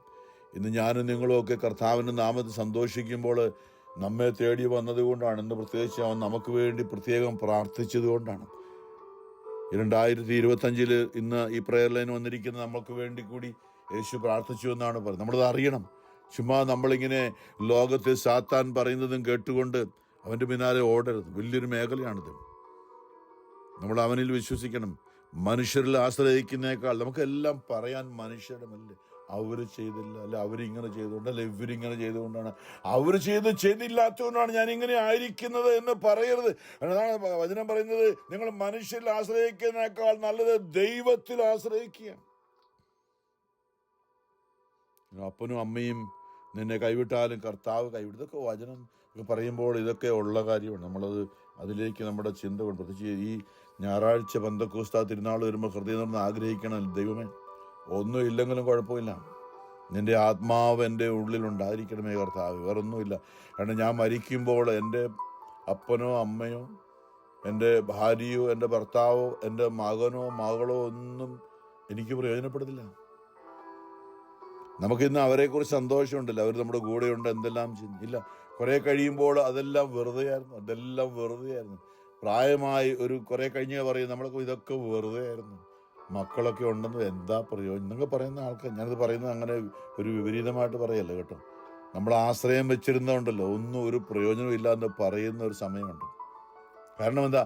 ഇന്ന് ഞാനും നിങ്ങളും ഒക്കെ കർത്താവിൻ്റെ നാമത്തിൽ സന്തോഷിക്കുമ്പോൾ നമ്മെ തേടി വന്നതുകൊണ്ടാണ്. ഇന്ന് പ്രത്യേകിച്ച് അവൻ നമുക്ക് വേണ്ടി പ്രത്യേകം പ്രാർത്ഥിച്ചത് കൊണ്ടാണ്. 2025 ഇന്ന് ഈ പ്രയർ ലൈൻ വന്നിരിക്കുന്ന നമുക്ക് വേണ്ടി കൂടി യേശു പ്രാർത്ഥിച്ചു എന്നാണ് പറയുന്നത്. നമ്മളത് അറിയണം. ചുമ്മാ നമ്മളിങ്ങനെ ലോകത്തെ സാത്താൻ പറയുന്നതും കേട്ടുകൊണ്ട് അവൻ്റെ പിന്നാലെ ഓടരുത്. വലിയൊരു മേഖലയാണിത്. നമ്മൾ അവനിൽ വിശ്വസിക്കണം. മനുഷ്യരിൽ ആശ്രയിക്കുന്നേക്കാൾ നമുക്കെല്ലാം പറയാൻ മനുഷ്യരുടെ മല്ലേ, അവർ ചെയ്തില്ല, അല്ല അവരിങ്ങനെ ചെയ്തുകൊണ്ട്, അല്ല ഇവരിങ്ങനെ ചെയ്തുകൊണ്ടാണ്, അവർ ചെയ്തില്ലാത്തതുകൊണ്ടാണ് ഞാൻ ഇങ്ങനെ ആയിരിക്കുന്നത് എന്ന് പറയരുത്. അതാണ് വചനം പറയുന്നത്, നിങ്ങൾ മനുഷ്യരിൽ ആശ്രയിക്കുന്നതിനേക്കാൾ നല്ലത് ദൈവത്തിൽ ആശ്രയിക്കുകയാണ്. അപ്പനും അമ്മയും നിന്നെ കൈവിട്ടാലും കർത്താവ് കൈവിടും. ഇതൊക്കെ വചനം പറയുമ്പോൾ ഇതൊക്കെ ഉള്ള കാര്യമാണ്. നമ്മളത് അതിലേക്ക് നമ്മുടെ ചിന്ത കൊണ്ട്, പ്രത്യേകിച്ച് ഈ ഞായറാഴ്ച പെന്തക്കോസ്താ തിരുനാൾ വരുമ്പോൾ ഹൃദയം തുറന്ന് ആഗ്രഹിക്കണം, ദൈവമേ ഒന്നും ഇല്ലെങ്കിലും കുഴപ്പമില്ല, നിൻ്റെ ആത്മാവ് എൻ്റെ ഉള്ളിലുണ്ടായിരിക്കണമേ കർത്താവ്, വേറൊന്നുമില്ല. കാരണം ഞാൻ മരിക്കുമ്പോൾ എൻ്റെ അപ്പനോ അമ്മയോ എൻ്റെ ഭാര്യയോ എൻ്റെ ഭർത്താവോ എൻ്റെ മകനോ മകളോ ഒന്നും എനിക്ക് പ്രയോജനപ്പെടുന്നില്ല. നമുക്കിന്ന് അവരെക്കുറിച്ച് സന്തോഷമുണ്ടല്ലോ, അവർ നമ്മുടെ കൂടെയുണ്ട്, എന്തെല്ലാം ഇല്ല. കുറേ കഴിയുമ്പോൾ അതെല്ലാം വെറുതെയായിരുന്നു. പ്രായമായി ഒരു കുറേ കഴിഞ്ഞ് പറയും നമ്മളൊക്കെ ഇതൊക്കെ വെറുതെ ആയിരുന്നു, മക്കളൊക്കെ ഉണ്ടെന്ന് എന്താ പ്രയോജനം എന്നൊക്കെ പറയുന്ന ആൾക്കാർ. ഞാനത് പറയുന്നത് അങ്ങനെ ഒരു വിപരീതമായിട്ട് പറയല്ല കേട്ടോ. നമ്മൾ ആശ്രയം വെച്ചിരുന്നതുകൊണ്ടല്ലോ ഒന്നും ഒരു പ്രയോജനം ഇല്ല എന്ന് പറയുന്ന ഒരു സമയമുണ്ട്. കാരണം എന്താ,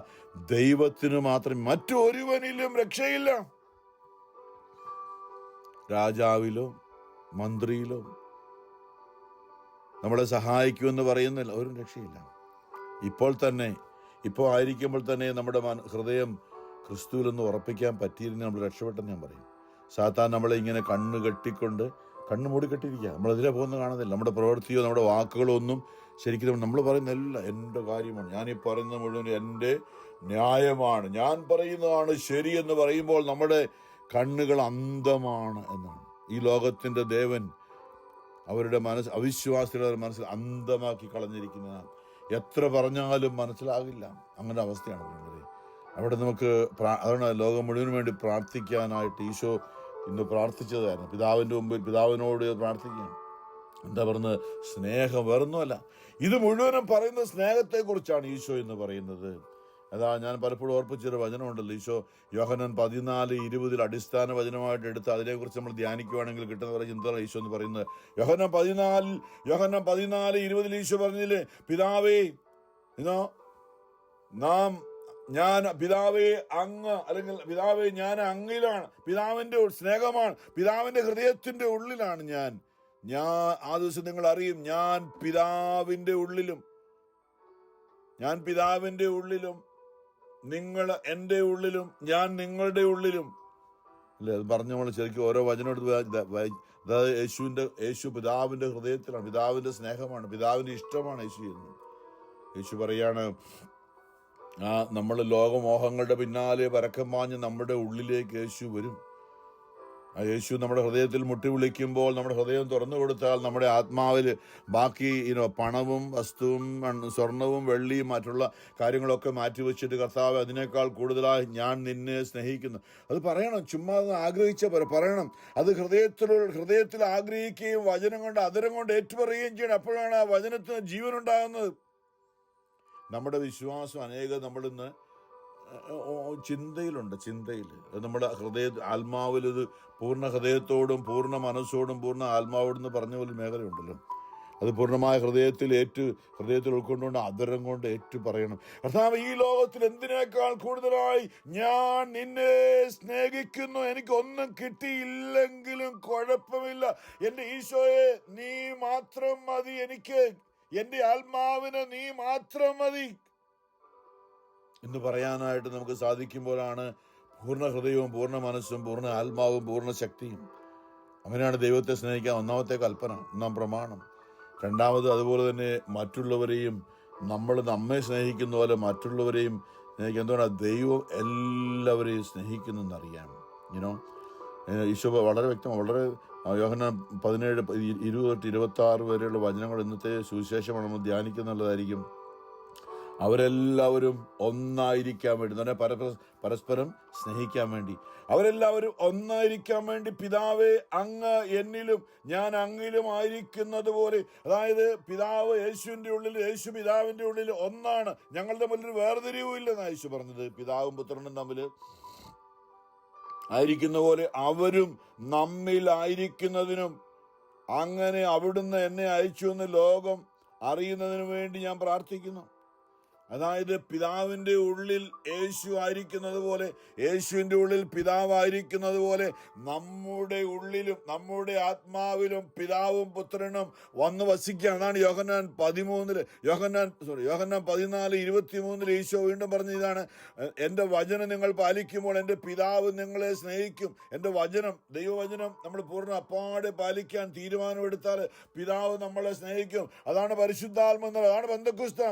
ദൈവത്തിന് മാത്രം, മറ്റൊരുവനിലും രക്ഷയില്ല. രാജാവിലോ മന്ത്രിയിലോ നമ്മളെ സഹായിക്കുമെന്ന് പറയുന്നില്ല, ഒരു രക്ഷയില്ല. ഇപ്പോൾ ആയിരിക്കുമ്പോൾ തന്നെ നമ്മുടെ ഹൃദയം ക്രിസ്തുവിലൊന്ന് ഉറപ്പിക്കാൻ പറ്റിയിരുന്നെങ്കിൽ നമ്മൾ രക്ഷപ്പെട്ടെന്ന് ഞാൻ പറയും. സാത്താൻ നമ്മളെ ഇങ്ങനെ കണ്ണ് മൂടിക്കെട്ടിരിക്കുക, നമ്മളെതിരെ പോകുന്ന കാണുന്നില്ല. നമ്മുടെ പ്രവൃത്തിയോ നമ്മുടെ വാക്കുകളോ ഒന്നും ശരിക്കും നമ്മൾ പറയുന്നതല്ല എൻ്റെ കാര്യമാണ്, ഞാനീ പറയുന്നത് മുഴുവൻ എൻ്റെ ന്യായമാണ്, ഞാൻ പറയുന്നതാണ് ശരിയെന്ന് പറയുമ്പോൾ നമ്മുടെ കണ്ണുകൾ അന്ധമാണ് എന്നാണ്. ഈ ലോകത്തിൻ്റെ ദേവൻ അവരുടെ അവിശ്വാസികളുടെ മനസ്സിൽ അന്ധമാക്കി കളഞ്ഞിരിക്കുന്നതാണ്. എത്ര പറഞ്ഞാലും മനസ്സിലാകില്ല, അങ്ങനെ അവസ്ഥയാണ് വേണ്ടത്. അവിടെ നമുക്ക് അതാണ് ലോകം മുഴുവനും വേണ്ടി പ്രാർത്ഥിക്കാനായിട്ട് ഈശോ ഇന്ന് പ്രാർത്ഥിച്ചതായിരുന്നു. പിതാവിൻ്റെ മുമ്പിൽ പിതാവിനോട് പ്രാർത്ഥിക്കുകയാണ്. എന്താ പറയുന്നത്, സ്നേഹം വേറൊന്നുമല്ല. ഇത് മുഴുവനും പറയുന്ന സ്നേഹത്തെക്കുറിച്ചാണ് ഈശോ എന്ന് പറയുന്നത്. അതാ ഞാൻ പലപ്പോഴും ഓർപ്പിച്ചൊരു വചനമുണ്ടല്ലോ, ഈശോ യോഹന്നാൻ 14:20 അടിസ്ഥാന വചനമായിട്ട് എടുത്ത് അതിനെക്കുറിച്ച് നമ്മൾ ധ്യാനിക്കുവാണെങ്കിൽ കിട്ടുന്ന കുറേ ചിന്തകൾ ഈശോ എന്ന് പറയുന്നത്. യോഹന്നാൻ 14:20 ഈശോ പറഞ്ഞില്ലേ, പിതാവേ പിതാവേ അങ്ങ്, അല്ലെങ്കിൽ പിതാവേ ഞാൻ അങ്ങിലാണ്, പിതാവിൻ്റെ സ്നേഹമാണ്, പിതാവിൻ്റെ ഹൃദയത്തിൻ്റെ ഉള്ളിലാണ് ഞാൻ ആ ദിവസം നിങ്ങൾ അറിയും, ഞാൻ പിതാവിൻ്റെ ഉള്ളിലും നിങ്ങൾ എൻ്റെ ഉള്ളിലും ഞാൻ നിങ്ങളുടെ ഉള്ളിലും. അല്ലേ, അത് പറഞ്ഞ നമ്മൾ ശരിക്കും ഓരോ വചനം എടുത്ത്, അതായത് യേശു പിതാവിൻ്റെ ഹൃദയത്തിലാണ്, പിതാവിൻ്റെ സ്നേഹമാണ്, പിതാവിൻ്റെ ഇഷ്ടമാണ് യേശു എന്ന്. യേശു പറയാണ്, നമ്മൾ ലോകമോഹങ്ങളുടെ പിന്നാലെ പരക്കം പാഞ്ഞ് നമ്മുടെ ഉള്ളിലേക്ക് യേശു വരും. ആ യേശു നമ്മുടെ ഹൃദയത്തിൽ മുട്ടി വിളിക്കുമ്പോൾ നമ്മുടെ ഹൃദയം തുറന്നു കൊടുത്താൽ നമ്മുടെ ആത്മാവിൽ ബാക്കി പണവും വസ്തുവും സ്വർണവും വെള്ളിയും മറ്റുള്ള കാര്യങ്ങളൊക്കെ മാറ്റിവെച്ചിട്ട് കർത്താവ് അതിനേക്കാൾ കൂടുതലായി ഞാൻ നിന്നെ സ്നേഹിക്കുന്നു, അത് പറയണം. ചുമ്മാ ആഗ്രഹിച്ച പറയണം. അത് ഹൃദയത്തിൽ ആഗ്രഹിക്കുകയും വചനം കൊണ്ട് അതരം കൊണ്ട് ഏറ്റുപറയുകയും ചെയ്യണം. അപ്പോഴാണ് ആ വചനത്തിന് ജീവനുണ്ടാകുന്നത്. നമ്മുടെ വിശ്വാസം നമ്മളിന്ന് ചിന്തയിൽ നമ്മുടെ ആത്മാവിൽ ഇത് പൂർണ്ണ ഹൃദയത്തോടും പൂർണ്ണ മനസ്സോടും പൂർണ്ണ ആത്മാവോടും പറഞ്ഞ പോലെ മേഖലയുണ്ടല്ലോ. അത് പൂർണ്ണമായ ഹൃദയത്തിൽ ഉൾക്കൊണ്ടുകൊണ്ട് അതരം കൊണ്ട് ഏറ്റു പറയണം, കർത്താവ് ഈ ലോകത്തിൽ എന്തിനേക്കാൾ കൂടുതലായി ഞാൻ നിന്നെ സ്നേഹിക്കുന്നു, എനിക്കൊന്നും കിട്ടിയില്ലെങ്കിലും കുഴപ്പമില്ല, എൻ്റെ ഈശോയെ നീ മാത്രം മതി, എനിക്ക് എൻ്റെ ആത്മാവിന് നീ മാത്രം മതി എന്ന് പറയാനായിട്ട് നമുക്ക് സാധിക്കുമ്പോഴാണ് പൂർണ്ണ ഹൃദയവും പൂർണ്ണ മനസ്സും പൂർണ്ണ ആത്മാവും പൂർണ്ണ ശക്തിയും. അങ്ങനെയാണ് ദൈവത്തെ സ്നേഹിക്കാൻ ഒന്നാമത്തെ കൽപ്പന, ഒന്നാം പ്രമാണം. രണ്ടാമത് അതുപോലെ തന്നെ മറ്റുള്ളവരെയും നമ്മെ സ്നേഹിക്കുന്ന പോലെ മറ്റുള്ളവരെയും സ്നേഹിക്കുക. എന്തുകൊണ്ടാണ് ദൈവം എല്ലാവരെയും സ്നേഹിക്കുന്നറിയാം. ഈശോ വളരെ വ്യക്തമാണ്. വളരെ യോഹന്നാൻ 17:20-26 വരെയുള്ള വചനങ്ങൾ ഇന്നത്തെ സുവിശേഷമാണ് നമ്മൾ ധ്യാനിക്കുന്നുള്ളതായിരിക്കും. അവരെല്ലാവരും ഒന്നായിരിക്കാൻ വേണ്ടി, എന്ന് പറഞ്ഞാൽ പരസ്പരം സ്നേഹിക്കാൻ വേണ്ടി, അവരെല്ലാവരും ഒന്നായിരിക്കാൻ വേണ്ടി പിതാവേ അങ്ങ് എന്നിലും ഞാൻ അങ്ങിലും ആയിരിക്കുന്നത് പോലെ, അതായത് പിതാവ് യേശുവിൻ്റെ ഉള്ളിൽ, യേശു പിതാവിൻ്റെ ഉള്ളിൽ ഒന്നാണ്, ഞങ്ങളുടെ മുന്നിൽ വേർതിരിവും ഇല്ലെന്നാണ് യേശു പറഞ്ഞത്. പിതാവും പുത്രനും തമ്മിൽ ആയിരിക്കുന്ന പോലെ അവരും നമ്മിലായിരിക്കുന്നതിനും, അങ്ങനെ അവിടുന്ന് എന്നെ അയച്ചു എന്ന് ലോകം അറിയുന്നതിനു വേണ്ടി ഞാൻ പ്രാർത്ഥിക്കുന്നു. അതായത് പിതാവിൻ്റെ ഉള്ളിൽ യേശു ആയിരിക്കുന്നത് പോലെ, യേശുവിൻ്റെ ഉള്ളിൽ പിതാവായിരിക്കുന്നത് പോലെ നമ്മുടെ ഉള്ളിലും നമ്മുടെ ആത്മാവിലും പിതാവും പുത്രനും വന്ന് വസിക്കുക. അതാണ് യോഹന്നാൻ 14:23 ഈശോ വീണ്ടും പറഞ്ഞ ഇതാണ്, എൻ്റെ വചനം നിങ്ങൾ പാലിക്കുമ്പോൾ എൻ്റെ പിതാവ് നിങ്ങളെ സ്നേഹിക്കും. എൻ്റെ വചനം, ദൈവവചനം നമ്മൾ പൂർണ്ണ അപ്പാടെ പാലിക്കാൻ തീരുമാനമെടുത്താൽ പിതാവ് നമ്മളെ സ്നേഹിക്കും. അതാണ് പരിശുദ്ധാത്മ എന്നത്, അതാണ് പെന്തക്കോസ്ത്.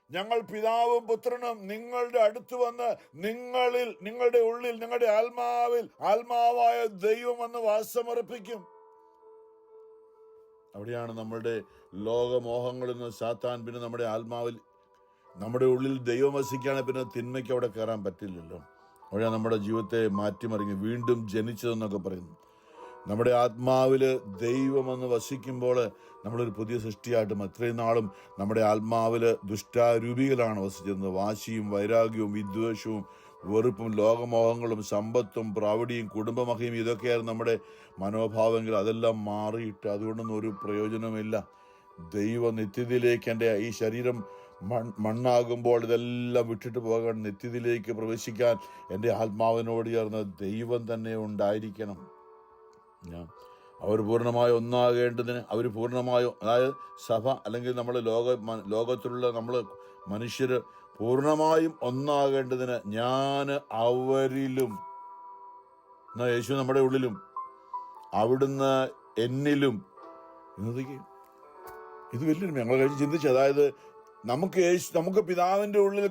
ഞങ്ങൾ പിതാവും പുത്രനും നിങ്ങളുടെ അടുത്ത് വന്ന് നിങ്ങളിൽ, നിങ്ങളുടെ ഉള്ളിൽ, നിങ്ങളുടെ ആത്മാവായ ദൈവം വന്ന് വാസമർപ്പിക്കും. അവിടെയാണ് നമ്മുടെ ലോകമോഹങ്ങളിൽ നിന്ന് സാത്താൻ, പിന്നെ നമ്മുടെ ആത്മാവിൽ, നമ്മുടെ ഉള്ളിൽ ദൈവം വസിക്കുകയാണെങ്കിൽ പിന്നെ തിന്മയ്ക്ക് അവിടെ കയറാൻ പറ്റില്ലല്ലോ. അവിടെയാണ് നമ്മുടെ ജീവിതത്തെ മാറ്റിമറിഞ്ഞ് വീണ്ടും ജനിച്ചതെന്നൊക്കെ പറയുന്നു. നമ്മുടെ ആത്മാവിൽ ദൈവമെന്ന് വസിക്കുമ്പോൾ നമ്മളൊരു പുതിയ സൃഷ്ടിയായിട്ടും, അത്രയും നാളും നമ്മുടെ ആത്മാവിൽ ദുഷ്ടാരൂപികളാണ് വസിച്ചിരുന്നത്. വാശിയും വൈരാഗ്യവും വിദ്വേഷവും വെറുപ്പും ലോകമോഹങ്ങളും സമ്പത്തും പ്രൗഢിയും കുടുംബമഹിയും ഇതൊക്കെയായിരുന്നു നമ്മുടെ മനോഭാവമെങ്കിൽ അതെല്ലാം മാറിയിട്ട് അതുകൊണ്ടൊന്നും ഒരു പ്രയോജനമില്ല. ദൈവ നിത്യതയിലേക്ക്, എൻ്റെ ഈ ശരീരം മണ്ണാകുമ്പോൾ ഇതെല്ലാം വിട്ടിട്ട് പോകാൻ, നിത്യതയിലേക്ക് പ്രവേശിക്കാൻ എൻ്റെ ആത്മാവിനോട് ചേർന്ന് ദൈവം തന്നെ ഉണ്ടായിരിക്കണം. അവർ പൂർണ്ണമായി ഒന്നാകേണ്ടതിന്, അവർ പൂർണ്ണമായും, അതായത് സഭ അല്ലെങ്കിൽ നമ്മൾ ലോകത്തിലുള്ള നമ്മൾ മനുഷ്യർ പൂർണ്ണമായും ഒന്നാകേണ്ടതിന് ഞാൻ അവരിലും, എന്നാൽ യേശു നമ്മുടെ ഉള്ളിലും അവിടുന്ന് എന്നിലും. ഇത് വലിയൊരു ഞങ്ങൾ കഴിഞ്ഞ് ചിന്തിച്ചു. അതായത് നമുക്ക് പിതാവിൻ്റെ ഉള്ളിൽ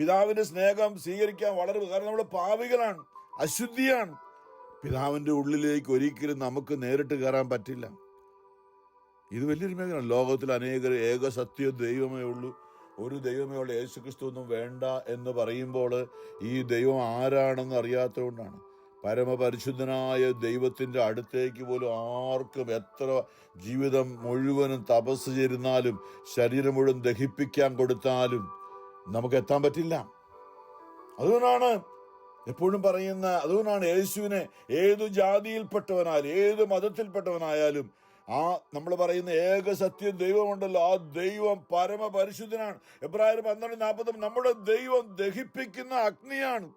പിതാവിൻ്റെ സ്നേഹം സ്വീകരിക്കാൻ വളരെ, കാരണം നമ്മൾ പാപികളാണ്, അശുദ്ധിയാണ്. പിതാവിൻ്റെ ഉള്ളിലേക്ക് ഒരിക്കലും നമുക്ക് നേരിട്ട് കയറാൻ പറ്റില്ല. ഇത് വലിയൊരു മേഖല. ലോകത്തിൽ അനേകർ ഏക സത്യ ദൈവമേ ഉള്ളൂ, ഒരു ദൈവമേ ഉള്ളൂ, യേശുക്രിസ്തു ഒന്നും വേണ്ട എന്ന് പറയുമ്പോൾ ഈ ദൈവം ആരാണെന്ന് അറിയാത്തതുകൊണ്ടാണ്. പരമപരിശുദ്ധനായ ദൈവത്തിൻ്റെ അടുത്തേക്ക് പോലും ആർക്കും എത്ര ജീവിതം മുഴുവനും തപസ് ചെയ്തിരുന്നാലും, ശരീരം മുഴുവൻ ദഹിപ്പിക്കാൻ കൊടുത്താലും നമുക്ക് എത്താൻ പറ്റില്ല. അതുകൊണ്ടാണ് എപ്പോഴും പറയുന്ന, അതുകൊണ്ടാണ് യേശുവിനെ ഏതു ജാതിയിൽപ്പെട്ടവനായാലും ഏത് മതത്തിൽപ്പെട്ടവനായാലും ആ നമ്മൾ പറയുന്ന ഏക സത്യ ദൈവമുണ്ടല്ലോ, ആ ദൈവം പരമപരിശുദ്ധനാണ്. എബ്രായർ 12:40 നമ്മുടെ ദൈവം ദഹിപ്പിക്കുന്ന അഗ്നിയാണ്.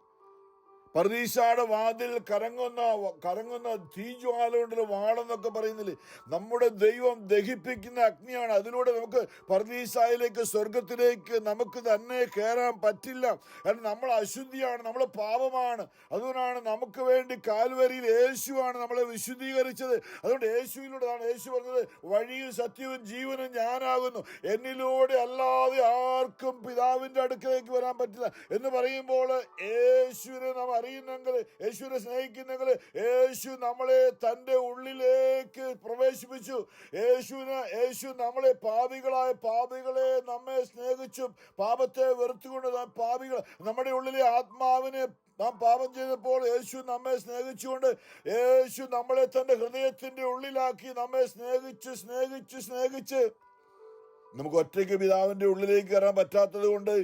പർദീസയുടെ വാതിൽ കറങ്ങുന്ന തീജ്വാല കൊണ്ടല്ലോ വാളെന്നൊക്കെ പറയുന്നില്ലേ, നമ്മുടെ ദൈവം ദഹിപ്പിക്കുന്ന അഗ്നിയാണ്. അതിലൂടെ നമുക്ക് പർദീസായിലേക്ക്, സ്വർഗത്തിലേക്ക് നമുക്ക് തന്നെ കയറാൻ പറ്റില്ല. കാരണം നമ്മൾ അശുദ്ധിയാണ്, നമ്മൾ പാപമാണ്. അതുകൊണ്ടാണ് നമുക്ക് വേണ്ടി കാൽവരിയിൽ യേശുവാണ് നമ്മളെ വിശുദ്ധീകരിച്ചത്. അതുകൊണ്ട് യേശുവിലൂടെയാണ് യേശു പറഞ്ഞത്, വഴിയും സത്യവും ജീവനും ഞാനാകുന്നു, എന്നിലൂടെ അല്ലാതെ ആർക്കും പിതാവിൻ്റെ അടുക്കലേക്ക് വരാൻ പറ്റില്ല എന്ന് പറയുമ്പോൾ യേശുവിനെ നാം അറിയുന്നെങ്കിൽ, യേശുവിനെ സ്നേഹിക്കുന്നെങ്കിൽ, യേശു നമ്മളെ തൻ്റെ ഉള്ളിലേക്ക് പ്രവേശിപ്പിച്ചു. യേശു നമ്മളെ പാപികളെ നമ്മെ സ്നേഹിച്ചു, പാപത്തെ വെറുത്തുകൊണ്ട് പാപികൾ നമ്മുടെ ഉള്ളിലെ ആത്മാവിനെ നാം പാപം ചെയ്തപ്പോൾ യേശു നമ്മെ സ്നേഹിച്ചുകൊണ്ട് യേശു നമ്മളെ തൻ്റെ ഹൃദയത്തിൻ്റെ ഉള്ളിലാക്കി നമ്മെ സ്നേഹിച്ച് നമുക്ക് ഒറ്റയ്ക്ക് പിതാവിൻ്റെ ഉള്ളിലേക്ക് കയറാൻ പറ്റാത്തത് കൊണ്ട്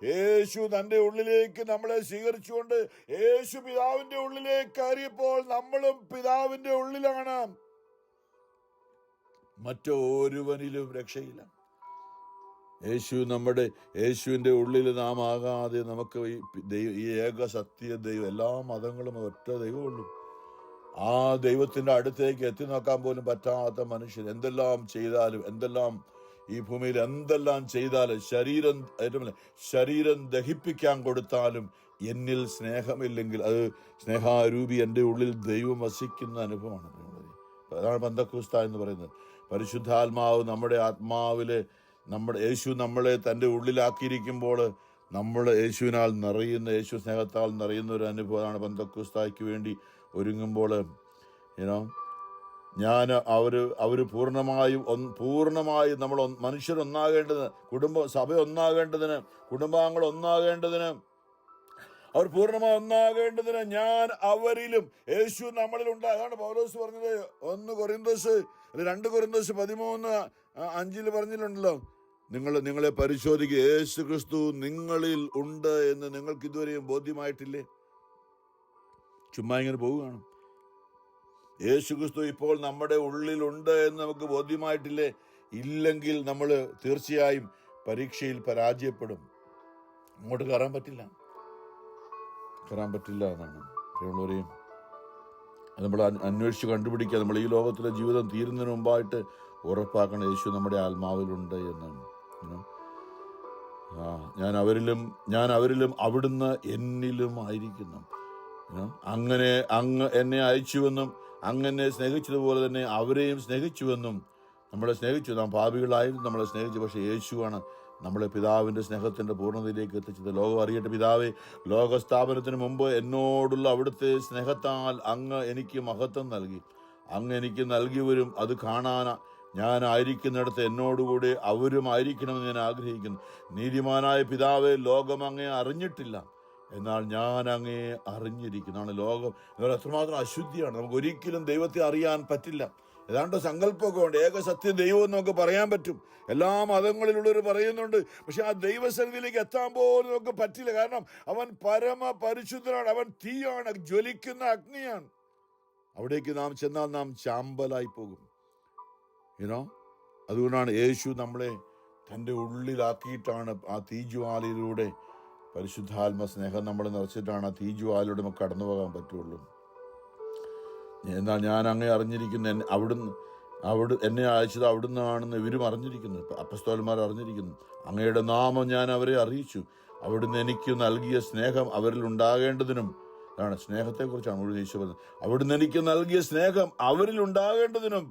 യേശു തൻ്റെ ഉള്ളിലേക്ക് നമ്മളെ സ്വീകരിച്ചുകൊണ്ട് യേശു പിതാവിൻ്റെ ഉള്ളിലേക്ക് കയറിയപ്പോൾ നമ്മളും പിതാവിൻ്റെ ഉള്ളിലാണ്. മറ്റൊരുവനിലും രക്ഷയില്ല. യേശുവിൻ്റെ ഉള്ളിൽ നാം ആകാതെ നമുക്ക് ഈ ഏക സത്യ ദൈവം, എല്ലാ മതങ്ങളും ഒറ്റ ദൈവമുള്ളൂ. ആ ദൈവത്തിൻ്റെ അടുത്തേക്ക് എത്തി നോക്കാൻ പോലും പറ്റാത്ത മനുഷ്യൻ എന്തെല്ലാം ചെയ്താലും, ഈ ഭൂമിയിൽ എന്തെല്ലാം ചെയ്താലും, ശരീരം ദഹിപ്പിക്കാൻ കൊടുത്താലും എന്നിൽ സ്നേഹമില്ലെങ്കിൽ അത് സ്നേഹാരൂപി എൻ്റെ ഉള്ളിൽ ദൈവം വസിക്കുന്ന അനുഭവമാണ്. അതാണ് പെന്തക്കോസ്ത് എന്ന് പറയുന്നത്. പരിശുദ്ധാത്മാവ് നമ്മുടെ ആത്മാവിലെ യേശു നമ്മളെ തൻ്റെ ഉള്ളിലാക്കിയിരിക്കുമ്പോൾ നമ്മൾ യേശുവിനാൽ നിറയുന്ന, യേശു സ്നേഹത്താൽ നിറയുന്ന ഒരു അനുഭവമാണ് പെന്തക്കോസ്തായ്ക്ക് വേണ്ടി ഒരുങ്ങുമ്പോൾ. ഞാൻ അവർ പൂർണ്ണമായും നമ്മൾ മനുഷ്യരൊന്നാകേണ്ടതിന്, സഭ ഒന്നാകേണ്ടതിന്, കുടുംബാംഗങ്ങൾ ഒന്നാകേണ്ടതിന്, അവർ പൂർണ്ണമായി ഒന്നാകേണ്ടതിന് ഞാൻ അവരിലും യേശു നമ്മളിലുണ്ട്. അതാണ് പൗലോസ് പറഞ്ഞത്. 2 കൊരിന്തോസ് 13:5 പറഞ്ഞിട്ടുണ്ടല്ലോ, നിങ്ങളെ പരിശോധിക്കുക, യേശു ക്രിസ്തു നിങ്ങളിൽ ഉണ്ട് എന്ന് നിങ്ങൾക്ക് ഇതുവരെയും ബോധ്യമായിട്ടില്ലേ? ചുമ്മാ ഇങ്ങനെ പോവുകയാണ്. യേശു ക്രിസ്തു ഇപ്പോൾ നമ്മുടെ ഉള്ളിലുണ്ട് എന്ന് നമുക്ക് ബോധ്യമായിട്ടില്ലേ? ഇല്ലെങ്കിൽ നമ്മൾ തീർച്ചയായും പരീക്ഷയിൽ പരാജയപ്പെടും. അങ്ങോട്ട് കയറാൻ പറ്റില്ല എന്നാണ് പ്രിയമുള്ളവരെയും. നമ്മൾ അന്വേഷിച്ച് കണ്ടുപിടിക്കുക. നമ്മൾ ഈ ലോകത്തിലെ ജീവിതം തീരുന്നതിന് മുമ്പായിട്ട് ഉറപ്പാക്കണം യേശു നമ്മുടെ ആത്മാവിലുണ്ട് എന്നാണ്. ഞാൻ അവരിലും അവിടുന്ന് എന്നിലും ആയിരിക്കുന്നു. അങ്ങ് എന്നെ അയച്ചുവെന്നും അങ്ങനെ സ്നേഹിച്ചതുപോലെ തന്നെ അവരെയും സ്നേഹിച്ചുവെന്നും. നമ്മളെ സ്നേഹിച്ചു, നാം പാപികളായിരുന്നു നമ്മളെ സ്നേഹിച്ചു. പക്ഷെ യേശുവാണ് നമ്മളെ പിതാവിൻ്റെ സ്നേഹത്തിൻ്റെ പൂർണ്ണതയിലേക്ക് എത്തിച്ചത്. ലോകം അറിയട്ടെ പിതാവേ, ലോകസ്ഥാപനത്തിന് മുമ്പ് എന്നോടുള്ള അവിടുത്തെ സ്നേഹത്താൽ അങ്ങ് എനിക്ക് മഹത്വം നൽകി. അങ്ങ് എനിക്ക് നൽകിയവരും അത് കാണാൻ ഞാനായിരിക്കുന്നിടത്ത് എന്നോടുകൂടി അവരും ആയിരിക്കണമെന്ന് ഞാൻ ആഗ്രഹിക്കുന്നു. നീതിമാനായ പിതാവേ, ലോകം അങ്ങേ അറിഞ്ഞിട്ടില്ല, എന്നാൽ ഞാൻ അങ്ങേ അറിഞ്ഞിരിക്കുന്നതാണ്. ലോകം എത്രമാത്രം അശുദ്ധിയാണ്. നമുക്ക് ഒരിക്കലും ദൈവത്തെ അറിയാൻ പറ്റില്ല. ഏതാണ്ട് സങ്കല്പമൊക്കെ ഉണ്ട്. ഏക സത്യം ദൈവം എന്ന് നമുക്ക് പറയാൻ പറ്റും. എല്ലാ മതങ്ങളിലുള്ളവർ പറയുന്നുണ്ട്. പക്ഷെ ആ ദൈവസന്നിധിയിലേക്ക് എത്താൻ പോലും നമുക്ക് പറ്റില്ല. കാരണം അവൻ പരമ പരിശുദ്ധനാണ്, അവൻ തീയാണ്, ജ്വലിക്കുന്ന അഗ്നിയാണ്. അവിടേക്ക് നാം ചെന്നാൽ നാം ചാമ്പലായി പോകും. അതുകൊണ്ടാണ് യേശു നമ്മളെ തൻ്റെ ഉള്ളിലാക്കിയിട്ടാണ് ആ തീജ്വാലയിലൂടെ, പരിശുദ്ധാത്മ സ്നേഹം നമ്മളെ നിറച്ചിട്ടാണ് ആ തീജ്വാലയിലൂടെ നമുക്ക് കടന്നു പോകാൻ പറ്റുള്ളൂ. എന്നാൽ ഞാൻ അങ്ങേ അറിഞ്ഞിരിക്കുന്നു, എന്നെ അയച്ചത് അവിടുന്നാണെന്ന് ഇവരും അറിഞ്ഞിരിക്കുന്നു, അപ്പസ്തോലന്മാർ അറിഞ്ഞിരിക്കുന്നു. അങ്ങയുടെ നാമം ഞാൻ അവരെ അറിയിച്ചു. അവിടുന്ന് എനിക്ക് നൽകിയ സ്നേഹം അവരിൽ ഉണ്ടാകേണ്ടതിനും. അതാണ് സ്നേഹത്തെക്കുറിച്ചാണ് മുഴുവൻ യേശു പറഞ്ഞത്. അവിടുന്ന് എനിക്ക് നൽകിയ സ്നേഹം അവരിൽ ഉണ്ടാകേണ്ടതിനും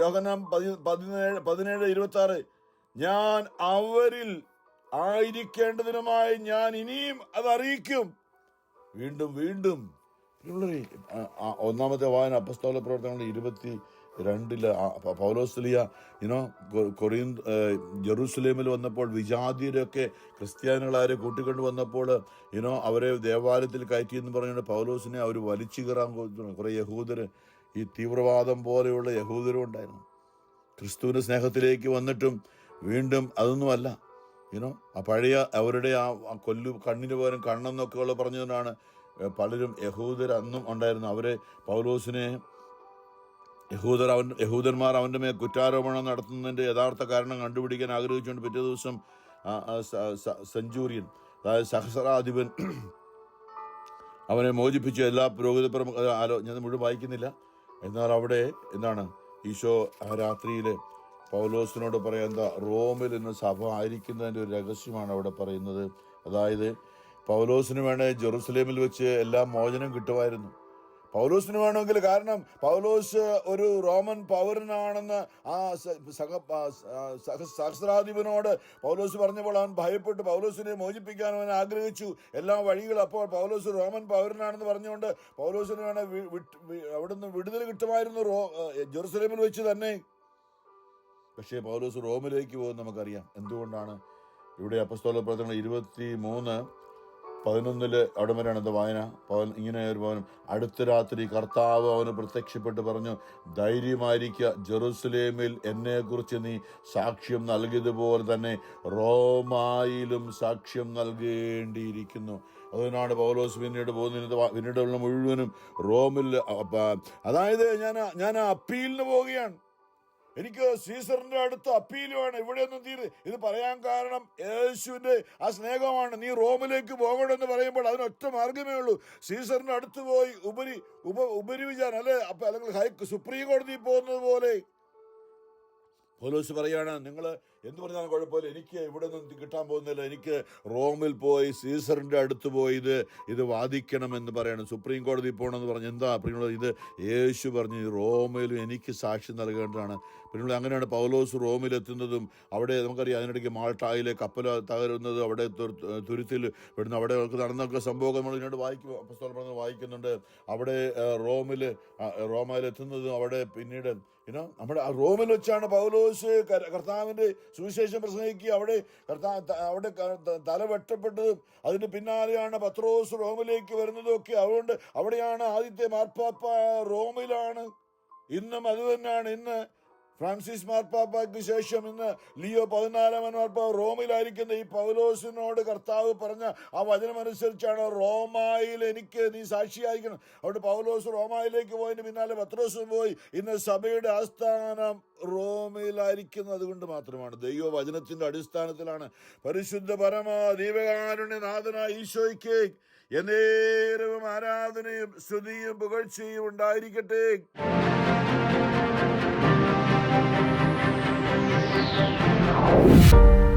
യോഹന്നാൻ 17:26 ഞാൻ അവരിൽ ആയിരിക്കേണ്ടതിനുമായി ഞാൻ ഇനിയും അത് അറിയിക്കും. വീണ്ടും വീണ്ടും ഒന്നാമത്തെ വായന അപ്പസ്തോല പ്രവർത്തനങ്ങൾ 22 പൗലോസ്ലിയ ജെറൂസലേമിൽ വന്നപ്പോൾ വിജാതിയരൊക്കെ ക്രിസ്ത്യാനികളാരെ കൂട്ടിക്കൊണ്ട് വന്നപ്പോൾ അവരെ ദേവാലയത്തിൽ കയറ്റിയെന്ന് പറഞ്ഞുകൊണ്ട് പൗലോസിനെ അവർ വലിച്ചു കയറാൻ കുറേ യഹൂദര്, ഈ തീവ്രവാദം പോലെയുള്ള യഹൂദരും ഉണ്ടായിരുന്നു. ക്രിസ്തുവിൻ്റെ സ്നേഹത്തിലേക്ക് വന്നിട്ടും വീണ്ടും അതൊന്നുമല്ല. ആ പഴയ അവരുടെ ആ കണ്ണിന് പകരം കണ്ണെന്നൊക്കെ ഉള്ള പറഞ്ഞതുകൊണ്ടാണ് പലരും യഹൂദർ അന്നും ഉണ്ടായിരുന്നു. അവരെ പൗലോസിനെ യഹൂദന്മാർ അവൻ്റെ മേൽ കുറ്റാരോപണം നടത്തുന്നതിൻ്റെ യഥാർത്ഥ കാരണം കണ്ടുപിടിക്കാൻ ആഗ്രഹിച്ചുകൊണ്ട് പിറ്റേ ദിവസം സെഞ്ചൂറിയൻ, അതായത് സഹസ്രാധിപൻ, അവനെ മോചിപ്പിച്ചു. എല്ലാ പുരോഹിത ഞാൻ മുഴുവൻ വായിക്കുന്നില്ല. എന്നാൽ അവിടെ എന്താണ് ഈശോ ആ രാത്രിയിൽ പൗലോസിനോട് പറയാൻ, എന്താ റോമിൽ ഇന്ന് സഭ ആയിരിക്കുന്നതിൻ്റെ ഒരു രഹസ്യമാണ് അവിടെ പറയുന്നത്. അതായത് പൗലോസിന് വേണേ ജെറുസലേമിൽ വെച്ച് എല്ലാം മോചനം കിട്ടുമായിരുന്നു. പൗലോസിന് വേണമെങ്കിൽ, കാരണം പൗലോസ് ഒരു റോമൻ പൗരനാണെന്ന് ആ സഹസ്രാധിപനോട് പൗലോസ് പറഞ്ഞപ്പോൾ അവൻ ഭയപ്പെട്ടു. പൗലോസിനെ മോചിപ്പിക്കാൻ അവൻ ആഗ്രഹിച്ചു എല്ലാ വഴികളും. അപ്പോൾ പൗലോസ് റോമൻ പൗരനാണെന്ന് പറഞ്ഞുകൊണ്ട് പൗലോസിന് വേണേ അവിടുന്ന് വിടുതൽ കിട്ടുമായിരുന്നു ജെറുസലേമിൽ വെച്ച് തന്നെ. പക്ഷേ പൗലോസ് റോമിലേക്ക് പോകുമെന്ന് നമുക്കറിയാം. എന്തുകൊണ്ടാണ്? ഇവിടെ അപ്പസ്തോല പ്രവർത്തനങ്ങൾ 23:11 അവിടെ വരെയാണ് എന്താ വായന. ഇങ്ങനെ ഒരു ഭവനം, അടുത്ത രാത്രി കർത്താവ് അവന് പ്രത്യക്ഷപ്പെട്ട് പറഞ്ഞു, ധൈര്യമായിരിക്കുക, ജെറുസലേമിൽ എന്നെക്കുറിച്ച് നീ സാക്ഷ്യം നൽകിയതുപോലെ തന്നെ റോമായിലും സാക്ഷ്യം നൽകേണ്ടിയിരിക്കുന്നു. അതുകൊണ്ടാണ് പൗലോസ് പിന്നീടുള്ള മുഴുവനും റോമിൽ, അതായത് ഞാൻ അപ്പീലിന് പോവുകയാണ്, എനിക്ക് സീസറിന്റെ അടുത്ത് അപ്പീലുമാണ്, ഇവിടെയൊന്നും ഇത് പറയാൻ കാരണം യേശുവിന്റെ ആ സ്നേഹമാണ്. നീ റോമിലേക്ക് പോകണമെന്ന് പറയുമ്പോൾ അതിനൊറ്റ മാർഗമേ ഉള്ളൂ, സീസറിന്റെ അടുത്ത് പോയി ഉപരിവിചാരം അല്ലെങ്കിൽ സുപ്രീം കോടതിയിൽ പോകുന്നത് പോലെ. പൗലോസ് പറയാണ്, നിങ്ങൾ എന്ത് പറഞ്ഞാലും കുഴപ്പമില്ല, എനിക്ക് ഇവിടെ നിന്ന് കിട്ടാൻ പോകുന്നില്ല, എനിക്ക് റോമിൽ പോയി സീസറിൻ്റെ അടുത്ത് പോയി ഇത് വാദിക്കണമെന്ന് പറയണം, സുപ്രീം കോടതി പോകണമെന്ന് പറഞ്ഞ്. എന്താ പ്രിയമുള്ള, ഇത് യേശു പറഞ്ഞ് റോമിലും എനിക്ക് സാക്ഷി നൽകേണ്ടതാണ്. പ്രിയമുള്ള, അങ്ങനെയാണ് പൗലോസ് റോമിലെത്തുന്നതും അവിടെ നമുക്കറിയാം അതിനിടയ്ക്ക് മാൾട്ടായിലെ കപ്പൽ തകരുന്നതും അവിടെ തുരുത്തിൽ പെടുന്ന അവിടെ നടന്നൊക്കെ സംഭവം നമ്മൾ ഇതിനോട് വായിക്കുന്നുണ്ട്. അവിടെ റോമയിലെത്തുന്നതും അവിടെ പിന്നീട് നമ്മുടെ റോമിൽ വെച്ചാണ് പൗലോസ് കർത്താവിൻ്റെ സുവിശേഷം പ്രസംഗിക്കുക. അവിടെ തല വെട്ടപ്പെട്ടതും അതിന് പിന്നാലെയാണ് പത്രോസ് റോമിലേക്ക് വരുന്നതും ഒക്കെ. അതുകൊണ്ട് അവിടെയാണ് ആദ്യത്തെ മാർപ്പാപ്പ റോമിലാണ്. ഇന്നും അത് തന്നെയാണ്. ഇന്ന് ഫ്രാൻസിസ് മാർപ്പാപ്പയ്ക്ക് ശേഷം ഇന്ന് ലിയോ 14 മാർപ്പാപ്പ റോമിലായിരിക്കുന്ന ഈ പൗലോസിനോട് കർത്താവ് പറഞ്ഞ ആ വചനമനുസരിച്ചാണ് റോമായിൽ എനിക്ക് നീ സാക്ഷിയായിരിക്കണം. അവിടെ പൗലോസ് റോമായിലേക്ക് പോയതിന് പിന്നാലെ പത്രോസും പോയി. ഇന്ന് സഭയുടെ ആസ്ഥാനം റോമിലായിരിക്കുന്നത് അതുകൊണ്ട് മാത്രമാണ്. ദൈവവചനത്തിന്റെ അടിസ്ഥാനത്തിലാണ്. പരിശുദ്ധ പരമ ദൈവകാരുണ്യനാഥനായ ഈശോയ്ക്ക് എന്നേരവും ആരാധനയും സ്തുതിയും പുകഴ്ചയും ഉണ്ടായിരിക്കട്ടെ. Thank you.